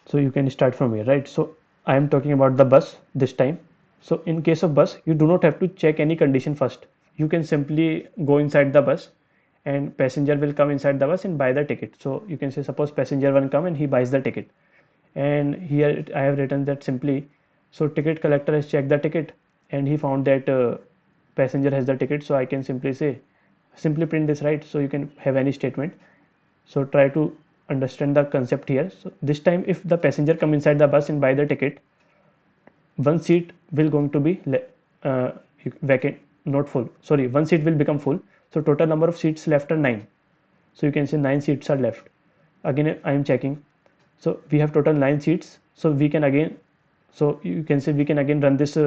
so you can start from here, right? So I am talking about the bus this time. So in case of bus, you do not have to check any condition first. You can simply go inside the bus, and passenger will come inside the bus and buy the ticket. So you can say, suppose passenger one come and he buys the ticket, and here I have written that simply, so ticket collector has checked the ticket and he found that passenger has the ticket. So I can simply say, simply print this, right? So you can have any statement. So try to understand the concept here. So this time if the passenger come inside the bus and buy the ticket, one seat will going to be uh, vacant, not full, sorry, one seat will become full. So total number of seats left are 9. So you can say 9 seats are left. Again I am checking, so we have total 9 seats. So we can again, so you can say we can again run this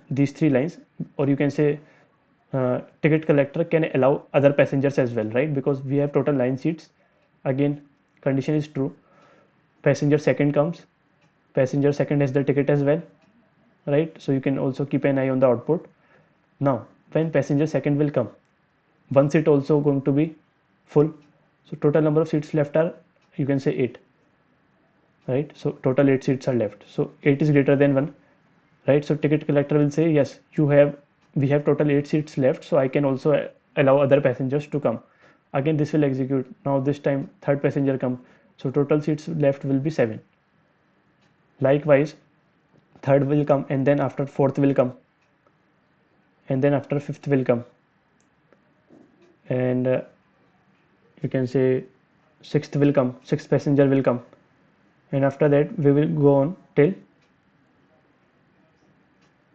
these 3 lines, or you can say ticket collector can allow other passengers as well, right? Because we have total 9 seats. Again condition is true, passenger second comes, passenger second has the ticket as well, right? So you can also keep an eye on the output. Now when passenger second will come, one seat also going to be full. So total number of seats left are, you can say, 8, right? So total 8 seats are left, so 8 is greater than 1, right? So ticket collector will say, yes, we have total 8 seats left, so I can also allow other passengers to come. Again this will execute. Now this time third passenger come, so total seats left will be 7. Likewise third will come, and then after fourth will come, and then after fifth will come, and you can say sixth will come, sixth passenger will come, and after that we will go on till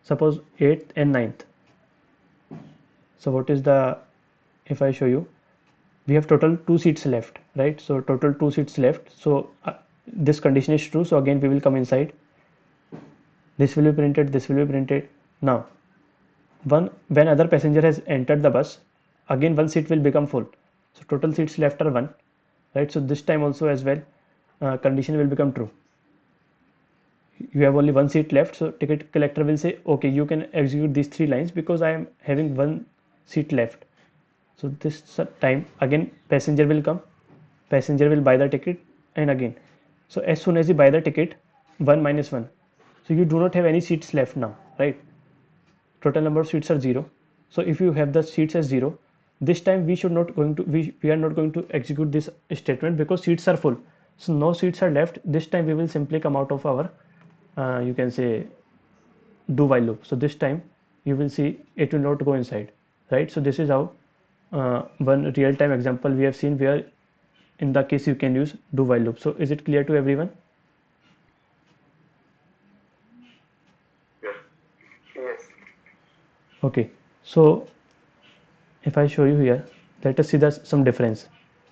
suppose 8th and ninth. So what is the, if I show you, we have total 2 seats left, right? So total 2 seats left. So this condition is true, so again we will come inside, this will be printed, this will be printed. Now when other passenger has entered the bus, again one seat will become full, so total seats left are 1, right? So this time also as well condition will become true, you have only one seat left. So ticket collector will say, okay, you can execute these 3 lines because I am having one seat left. So this time again passenger will come, passenger will buy the ticket, and again, so as soon as you buy the ticket, 1 minus 1, so you do not have any seats left now, right? Total number of seats are 0. So if you have the seats as 0, this time we should not going to, we are not going to execute this statement because seats are full. So no seats are left. This time we will simply come out of our you can say do while loop. So this time you will see it will not go inside, right? So this is how one real-time example we have seen where in the case you can use do while loop. So is it clear to everyone? Okay, so if I show you here, let us see some difference.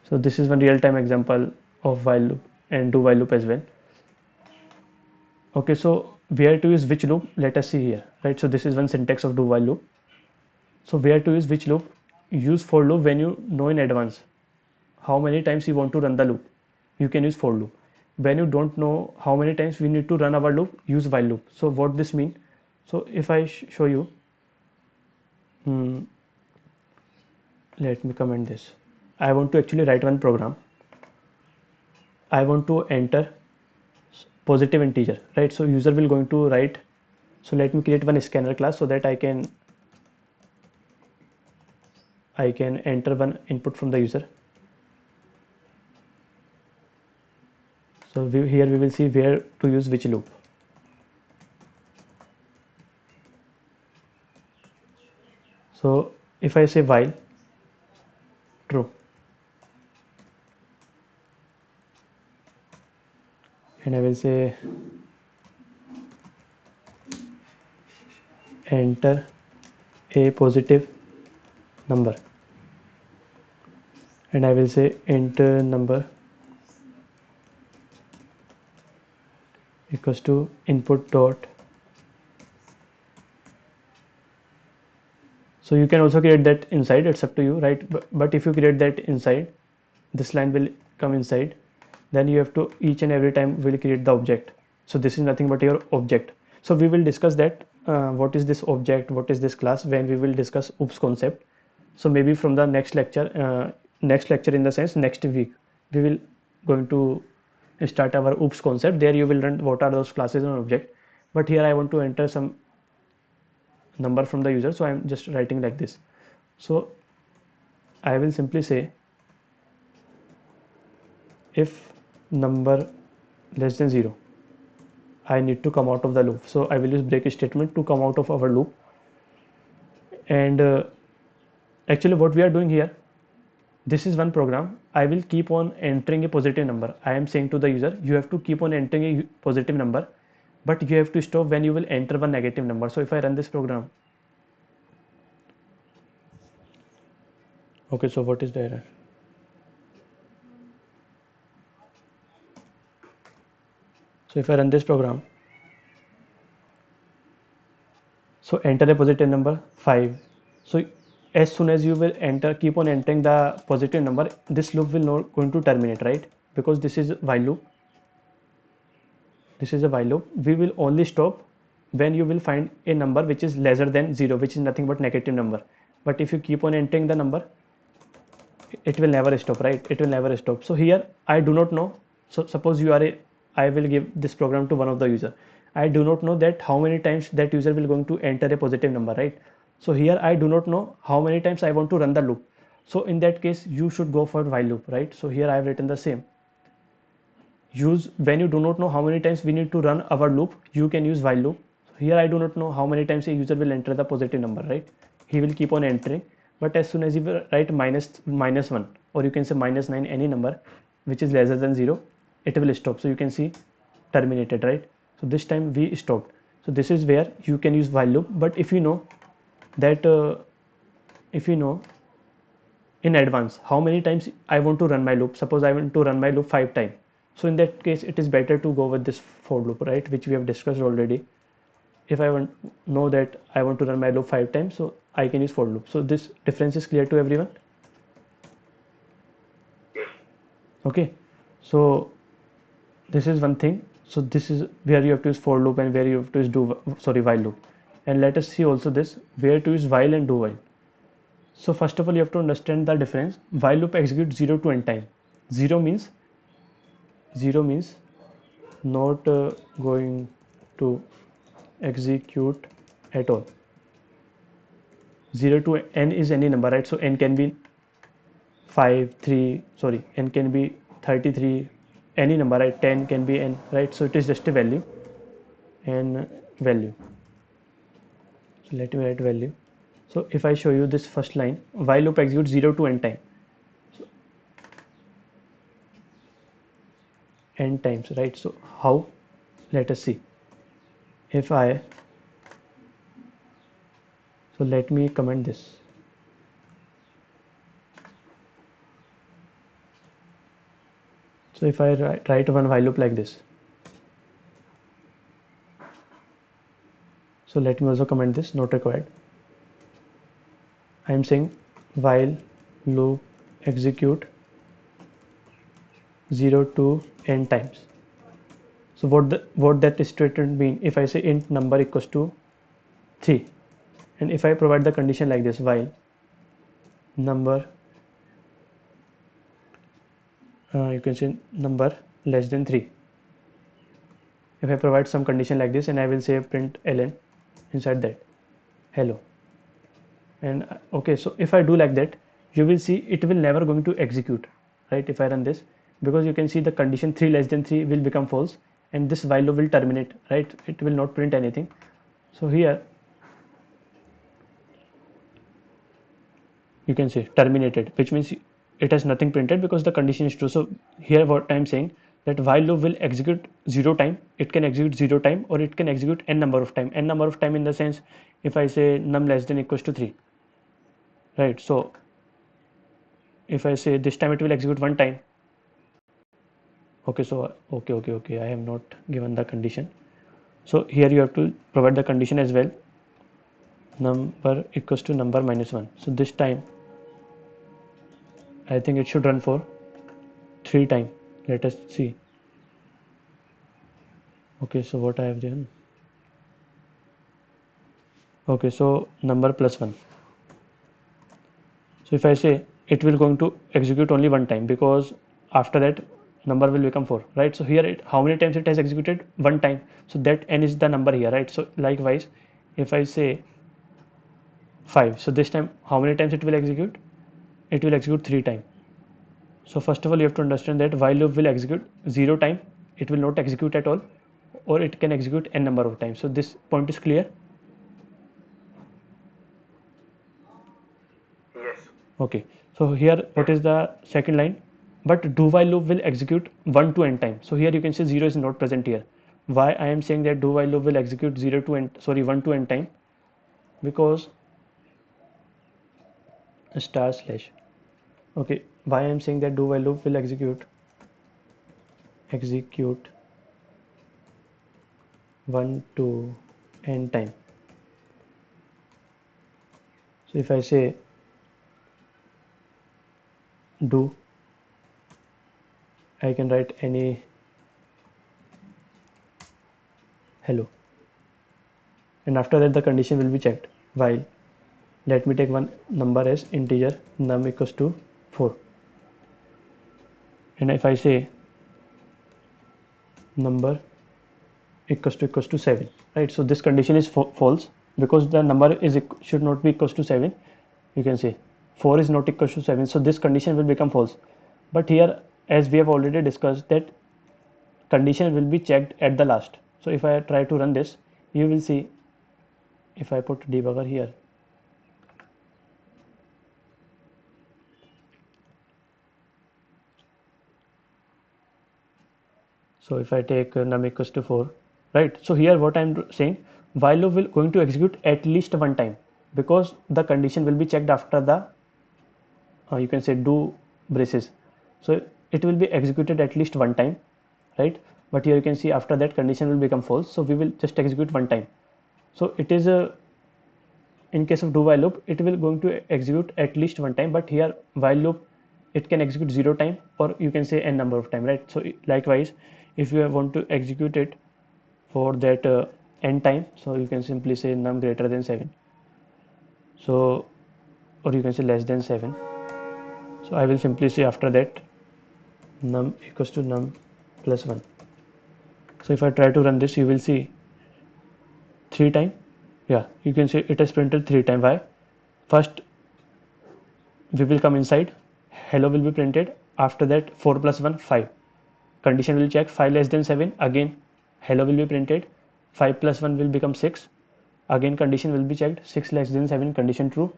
So this is one real-time example of while loop and do while loop as well. Okay, so where to use which loop, let us see here, right? So this is one syntax of do while loop. So where to use which loop, use for loop when you know in advance how many times you want to run the loop, you can use for loop. When you don't know how many times we need to run our loop, use while loop. So what this mean, so if I show you, let me comment this. I want to actually write one program. I want to enter positive integer, right? So user will going to write, so let me create one scanner class so that I can enter one input from the user. So here we will see where to use which loop. So if I say while true, and I will say enter a positive number, and I will say enter number equals to input dot. So you can also create that inside, it's up to you, right? But if you create that inside, this line will come inside, then you have to each and every time will create the object. So this is nothing but your object. So we will discuss that what is this object, what is this class, when we will discuss oops concept. So maybe from the next lecture in the sense next week, we will going to start our oops concept. There you will learn what are those classes and object. But here I want to enter some number from the user, so I'm just writing like this. So I will simply say if number less than 0, I need to come out of the loop. So I will use break statement to come out of our loop. And actually what we are doing here, this is one program. I will keep on entering a positive number. I am saying to the user, you have to keep on entering a positive number, but you have to stop when you will enter one negative number. So if I run this program, okay, so what is the error? So if I run this program, so enter a positive number 5. So as soon as you will enter, keep on entering the positive number, this loop will not going to terminate, right? Because this is while loop, this is a while loop. We will only stop when you will find a number which is lesser than 0, which is nothing but negative number. But if you keep on entering the number, it will never stop, right? It will never stop. So here I do not know. So suppose you are a, I will give this program to one of the user. I do not know that how many times that user will going to enter a positive number, right? So here I do not know how many times I want to run the loop. So in that case you should go for while loop, right? So here I have written the same. Use when you do not know how many times we need to run our loop, you can use while loop. Here I do not know how many times a user will enter the positive number, right? He will keep on entering, but as soon as you write minus 1, or you can say minus 9, any number which is lesser than 0, it will stop. So you can see terminated, right? So this time we stopped. So this is where you can use while loop. But if you know that if you know in advance how many times I want to run my loop, suppose I want to run my loop 5 times, so in that case it is better to go with this for loop, right, which we have discussed already. If I want know that I want to run my loop 5 times, so I can use for loop. So this difference is clear to everyone? Yes. Okay, so this is one thing. So this is where you have to use for loop and where you have to use while loop. And let us see also this where to use while and do while. So first of all, you have to understand the difference. While loop executes 0 to end time. 0 means not going to execute at all. 0 to n is any number, right? So n can be 5, 3, sorry, n can be 33, any number, right? 10 can be n, right? So it is just a value and value. So let me write value. So if I show you this first line, while loop executes 0 to n time. So n times, right? So how? Let us see. If I So let me comment this. So if I write one while loop like this, so let me also comment this, not required. I am saying while loop execute 0 to n times. So what that statement mean? If I say int number equals to 3, and if I provide the condition like this, while number you can say number less than 3. If I provide some condition like this, and I will say print ln inside that hello, and okay, so if I do like that, you will see it will never going to execute, right? If I run this, because you can see the condition 3 less than 3 will become false, and this while loop will terminate, right? It will not print anything. So here you can say terminated, which means it has nothing printed because the condition is true. So here what I'm saying, that while loop will execute 0 time, it can execute 0 time, or it can execute n number of time. N number of time in the sense, if I say num less than equals to 3, right? So if I say this time it will execute 1 time. Okay, so okay, I have not given the condition. So here you have to provide the condition as well, number equals to number minus 1. So this time I think it should run for 3 time. Let us see. Okay, so what I have done, okay, so number plus 1. So if I say, it will going to execute only 1 time, because after that number will become 4, right? So here how many times it has executed? 1 time. So that n is the number here, right? So likewise, if I say 5, so this time how many times it will execute? It will execute 3 times. So first of all, you have to understand that while loop will execute 0 time, it will not execute at all, or it can execute n number of times. So this point is clear. Yes. Okay, so here what is the second line? But do while loop will execute 1 to n time. So here you can see 0 is not present here. Why I am saying that do while loop will execute 0 to n, sorry, 1 to n time? Because star slash. Okay, why I am saying that do while loop will execute 1 to n time. So if I say do, I can write any hello, and after that the condition will be checked. While, let me take one number as integer num equals to 4, and if I say number equals to 7, right? So this condition is false, because the number is should not be equals to 7. You can say 4 is not equals to 7, so this condition will become false. But here, as we have already discussed, that condition will be checked at the last. So if I try to run this, you will see, if I put debugger here, so if I take num equals to 4, right? So here what I'm saying, while loop will going to execute at least 1 time, because the condition will be checked after the you can say do braces. So it will be executed at least 1 time, right? But here you can see after that condition will become false, so we will just execute 1 time. So it is a, in case of do while loop, it will going to execute at least 1 time, but here while loop it can execute 0 time, or you can say n number of time, right? So likewise, if you want to execute it for that n time, so you can simply say num greater than 7, so, or you can say less than 7. So I will simply say after that num equals to num plus 1. So if I try to run this, you will see 3 time. Yeah, you can say it has printed 3 time. Why? First we will come inside, hello will be printed, after that 4 plus 1 5, condition will check 5 less than 7, again hello will be printed, 5 plus 1 will become 6, again condition will be checked, 6 less than 7, condition true,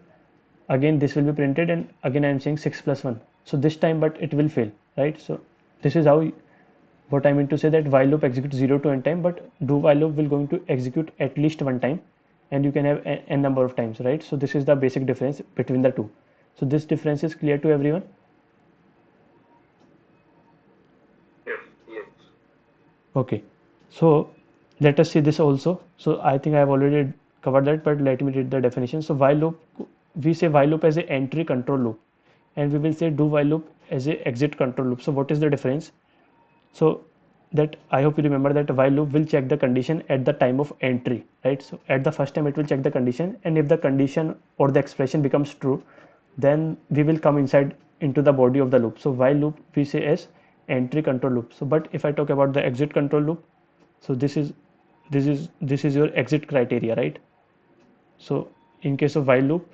again this will be printed, and again I am saying 6 plus 1. So this time, but it will fail, right? So this is how, what I mean to say, that while loop executes 0 to n time, but do while loop will going to execute at least 1 time, and you can have n number of times, right? So this is the basic difference between the two. So this difference is clear to everyone? Yes. Yes. Okay, so let us see this also. So I think I have already covered that, but let me read the definition. So while loop, we say while loop as a entry control loop, and we will say do while loop as a exit control loop. So what is the difference? So that I hope you remember that while loop will check the condition at the time of entry, right? So at the first time it will check the condition, and if the condition or the expression becomes true, then we will come inside into the body of the loop. So while loop we say as entry control loop. So but if I talk about the exit control loop, so this is your exit criteria, right? So in case of while loop,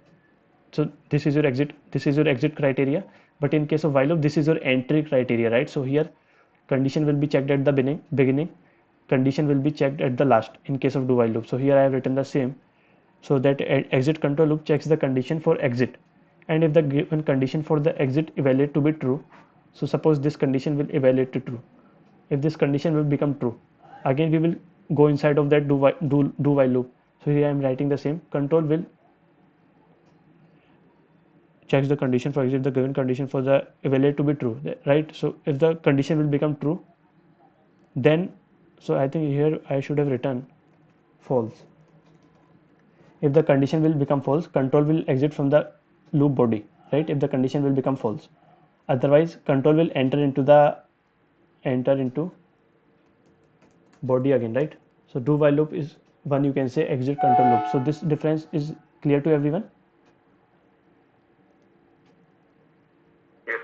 so this is your exit criteria, but in case of while loop this is your entry criteria, right? So here condition will be checked at the beginning, condition will be checked at the last in case of do while loop. So here I have written the same, so that exit control loop checks the condition for exit, and if the given condition for the exit evaluate to be true, so suppose this condition will evaluate to true, if this condition will become true, again we will go inside of that do while loop. So here I am writing the same, control will checks the condition for exit, the given condition for the evaluate to be true, right? So if the condition will become true, then so I think here I should have written false. If the condition will become false, control will exit from the loop body, right? If the condition will become false, otherwise control will enter into body again, right? So do while loop is one, you can say exit control loop. So this difference is clear to everyone? Yes.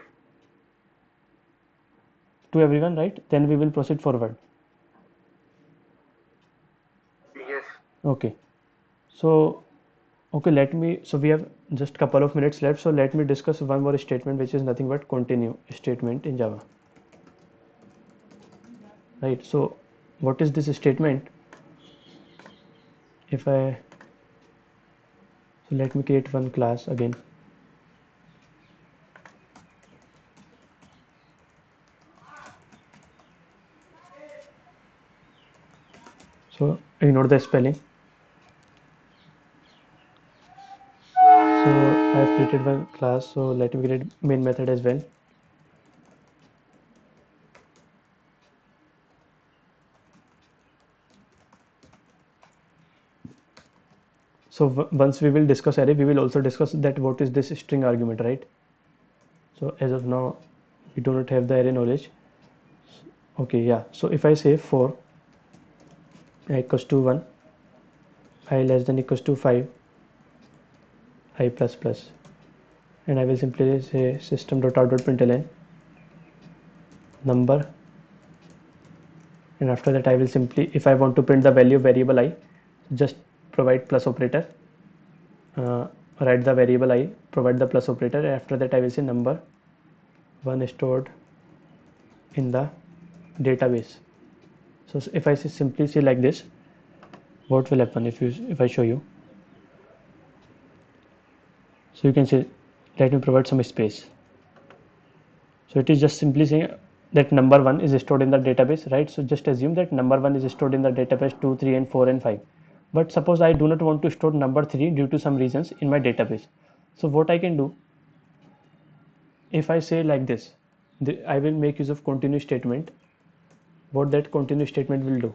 To everyone, right? Then we will proceed forward. Yes. Okay, so okay, so we have just couple of minutes left, so let me discuss one more statement, which is nothing but continue statement in Java, right? So what is this statement? If I so let me create one class again. So ignore the spelling. So I have created one class, so let me create main method as well. So once we will discuss array, we will also discuss that what is this string argument, right? So as of now we do not have the array knowledge. Okay, yeah, so if I say for I equals to 1, I less than equals to 5, I plus plus, and I will simply say system.out.println number, and after that I will simply, if I want to print the value of variable I, just provide plus operator, write the variable I, provide the plus operator, and after that I will say number 1 stored in the database. So if I simply say like this, what will happen if I show you? So you can say, let me provide some space. So it is just simply saying that number 1 is stored in the database, right? So just assume that number 1 is stored in the database 2, 3, and 4, and 5. But suppose I do not want to store number 3 due to some reasons in my database. So what I can do, if I say like this, I will make use of continue statement. What that continue statement will do,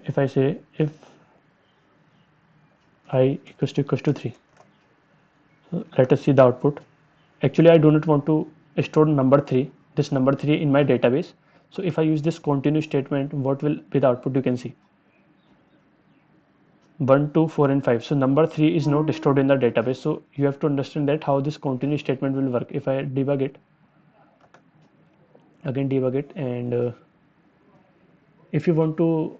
if I say if I equals to 3, so let us see the output. Actually I do not want to store this number 3 in my database. So if I use this continue statement, what will be the output? You can see 1, 2, 4, and 5. So number 3 is not stored in the database. So you have to understand that how this continue statement will work. If I debug it, and if you want to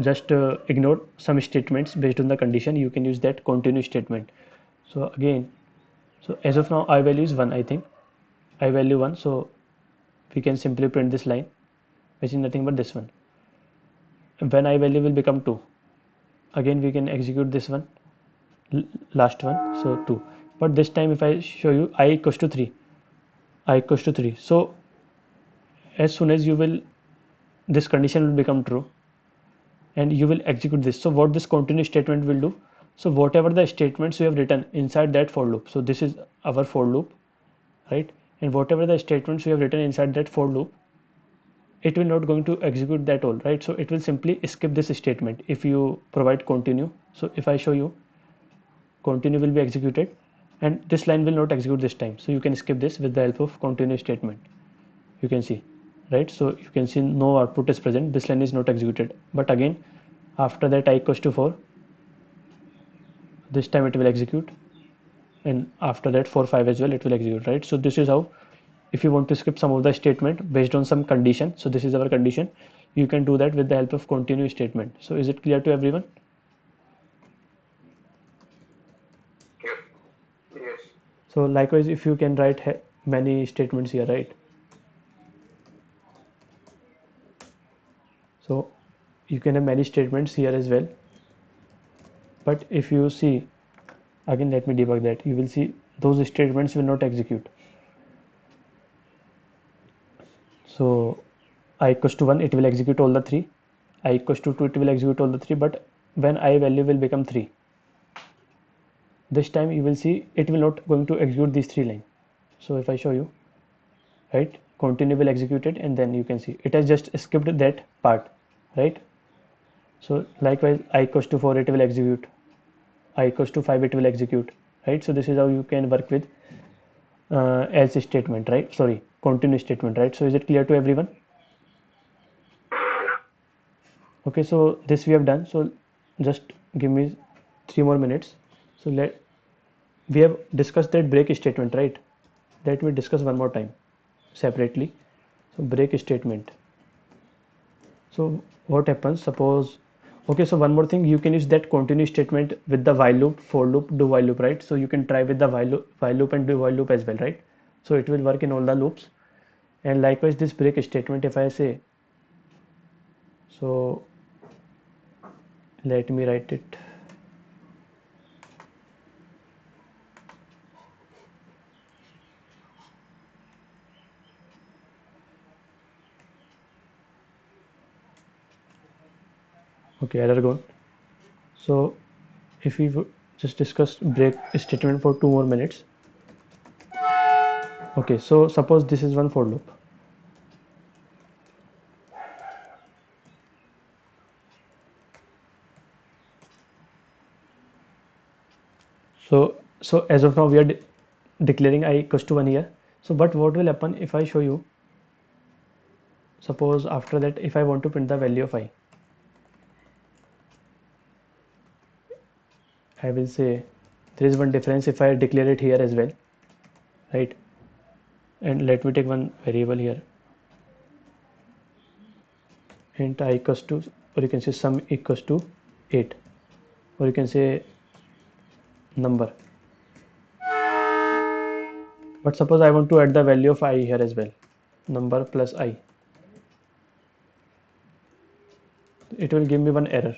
just ignore some statements based on the condition, you can use that continue statement. So again, so as of now I value is 1, I think I value 1, so we can simply print this line, which is nothing but this one. When I value will become 2, again we can execute this one, last one, so 2. But this time if I show you I equals to 3, so as soon as you will, this condition will become true, and you will execute this. So what this continue statement will do, so whatever the statements you have written inside that for loop, so this is our for loop, right? And whatever the statements you have written inside that for loop, it will not going to execute that all, right? So it will simply skip this statement if you provide continue. So if I show you, continue will be executed and this line will not execute this time, so you can skip this with the help of continue statement. You can see, right? So you can see no output is present, this line is not executed, but again after that I equals to 4, this time it will execute, and after that for 5 as well it will execute, right? So this is how, if you want to skip some of the statement based on some condition, so this is our condition, you can do that with the help of continue statement. So is it clear to everyone? Yes. Yes. So likewise, if you can write many statements here, right? So you can have many statements here as well, but if you see, again let me debug that, you will see those statements will not execute. So I equals to 1, it will execute all the 3, I equals to 2, it will execute all the 3, but when I value will become 3, this time you will see it will not going to execute these 3 lines. So if I show you, right, continue will execute it, and then you can see it has just skipped that part, right? So likewise I equals to 4, it will execute, I equals to 5, it will execute, right? So this is how you can work with else statement, right? Sorry, continue statement, right? So is it clear to everyone? Okay, so this we have done, so just give me 3 more minutes. So we have discussed that break statement, right? That we discuss one more time separately. So break statement, so what happens, suppose, okay, so one more thing, you can use that continue statement with the while loop, for loop, do while loop, right? So you can try with the while loop and do while loop as well, right? So it will work in all the loops. And likewise this break statement, if I say, so let me write it. Okay, error gone. So if we just discuss break statement for 2 more minutes. Okay, so suppose this is one for loop. So as of now we are declaring I equals to 1 here. So but what will happen if I show you, suppose after that if I want to print the value of I will say there is one difference if I declare it here as well, right? And let me take one variable here, int I equals to, or you can say sum equals to 8, or you can say number. But suppose I want to add the value of I here as well, number plus I, it will give me one error.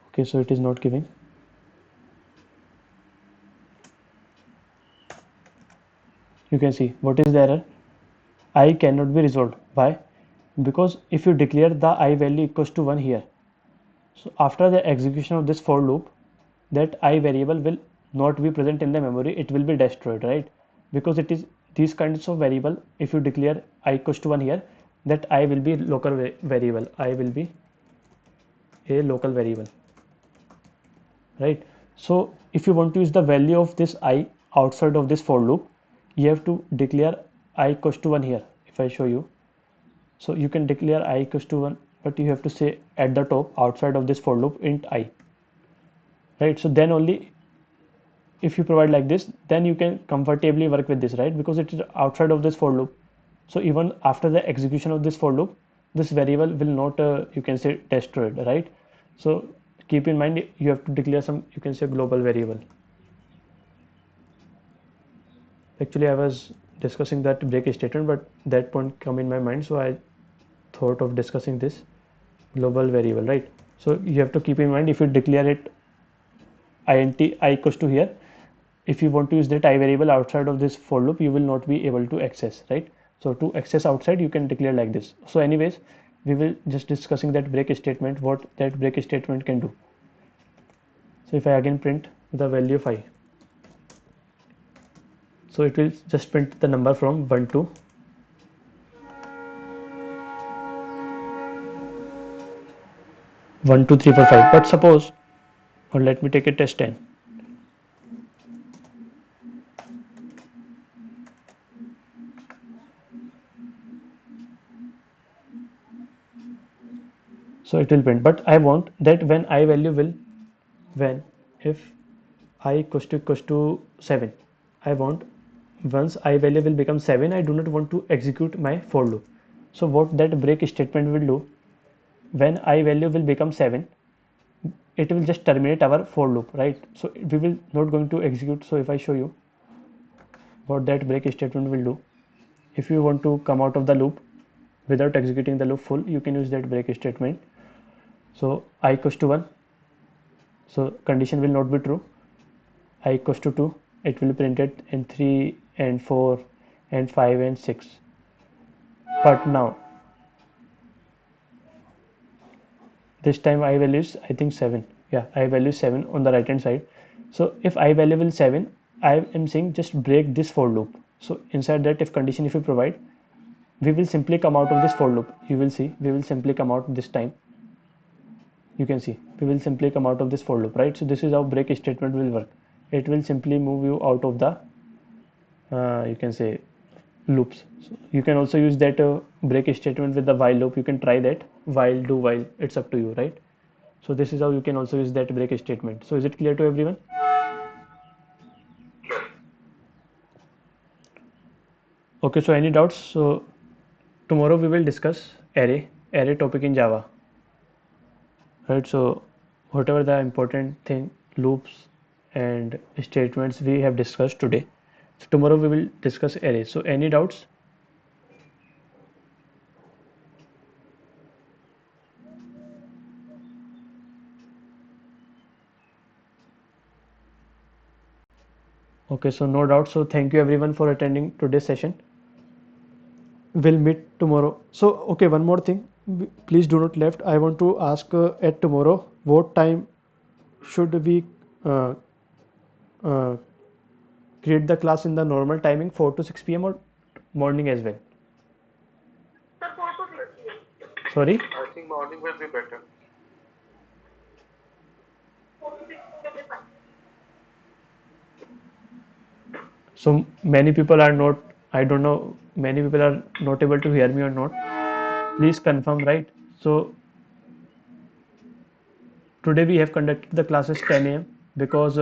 Okay, so it is not giving. You can see what is the error, I cannot be resolved. Why? Because if you declare the I value equals to 1 here, so after the execution of this for loop, that I variable will not be present in the memory, it will be destroyed, right? Because it is these kinds of variable, if you declare I equals to 1 here, that I will be local variable, I will be a local variable, right? So if you want to use the value of this I outside of this for loop, you have to declare I equals to 1 here. If I show you, so you can declare I equals to 1, but you have to say at the top outside of this for loop int I, right? So then only if you provide like this, then you can comfortably work with this, right? Because it is outside of this for loop, so even after the execution of this for loop, this variable will not you can say destroyed, right? So keep in mind you have to declare some, you can say, global variable. Actually I was discussing that break statement, but that point come in my mind, so I thought of discussing this global variable, right? So you have to keep in mind, if you declare it int I equals to here, if you want to use that I variable outside of this for loop, you will not be able to access, right? So to access outside, you can declare like this. So anyways, we will just discussing that break statement, what that break statement can do. So if I again print the value of I, so it will just print the number from 1 to 1 2 3 4 5. But suppose, or let me take a test 10. So it will print, but I want that when I value will, when if I equals to 7, I want once I value will become 7, I do not want to execute my for loop. So what that break statement will do, when I value will become 7, it will just terminate our for loop, right? So we will not going to execute. So if I show you what that break statement will do, if you want to come out of the loop without executing the loop full, you can use that break statement. So I equals to 1, so condition will not be true. I equals to 2, it will be printed in 3 and 4 and 5 and 6. But now this time I value is, I think 7. Yeah, I value 7 on the right hand side. So if I value will 7, I am saying just break this for loop. So inside that if condition if you provide, we will simply come out of this for loop. You will see we will simply come out this time. You can see we will simply come out of this for loop, right? So this is how break statement will work. It will simply move you out of the you can say loops. So you can also use that break statement with the while loop. You can try that, while, do while, it's up to you, right? So this is how you can also use that break statement. So is it clear to everyone? Okay, so any doubts? So tomorrow we will discuss array topic in Java, right? So whatever the important thing, loops and statements we have discussed today, so tomorrow we will discuss array. So any doubts? Okay, so no doubt. So thank you everyone for attending today's session. We'll meet tomorrow. So okay, one more thing, please do not left. I want to ask at tomorrow what time should we uh, uh, create the class, in the normal timing 4 to 6 p.m. or morning as well? Sir, 4 to 6 p.m. Sorry? I think morning will be better. 4 to 6 p.m. is fine. So many people are not, I don't know, many people are not able to hear me or not. Please confirm, right? So today we have conducted the classes 10 a.m. because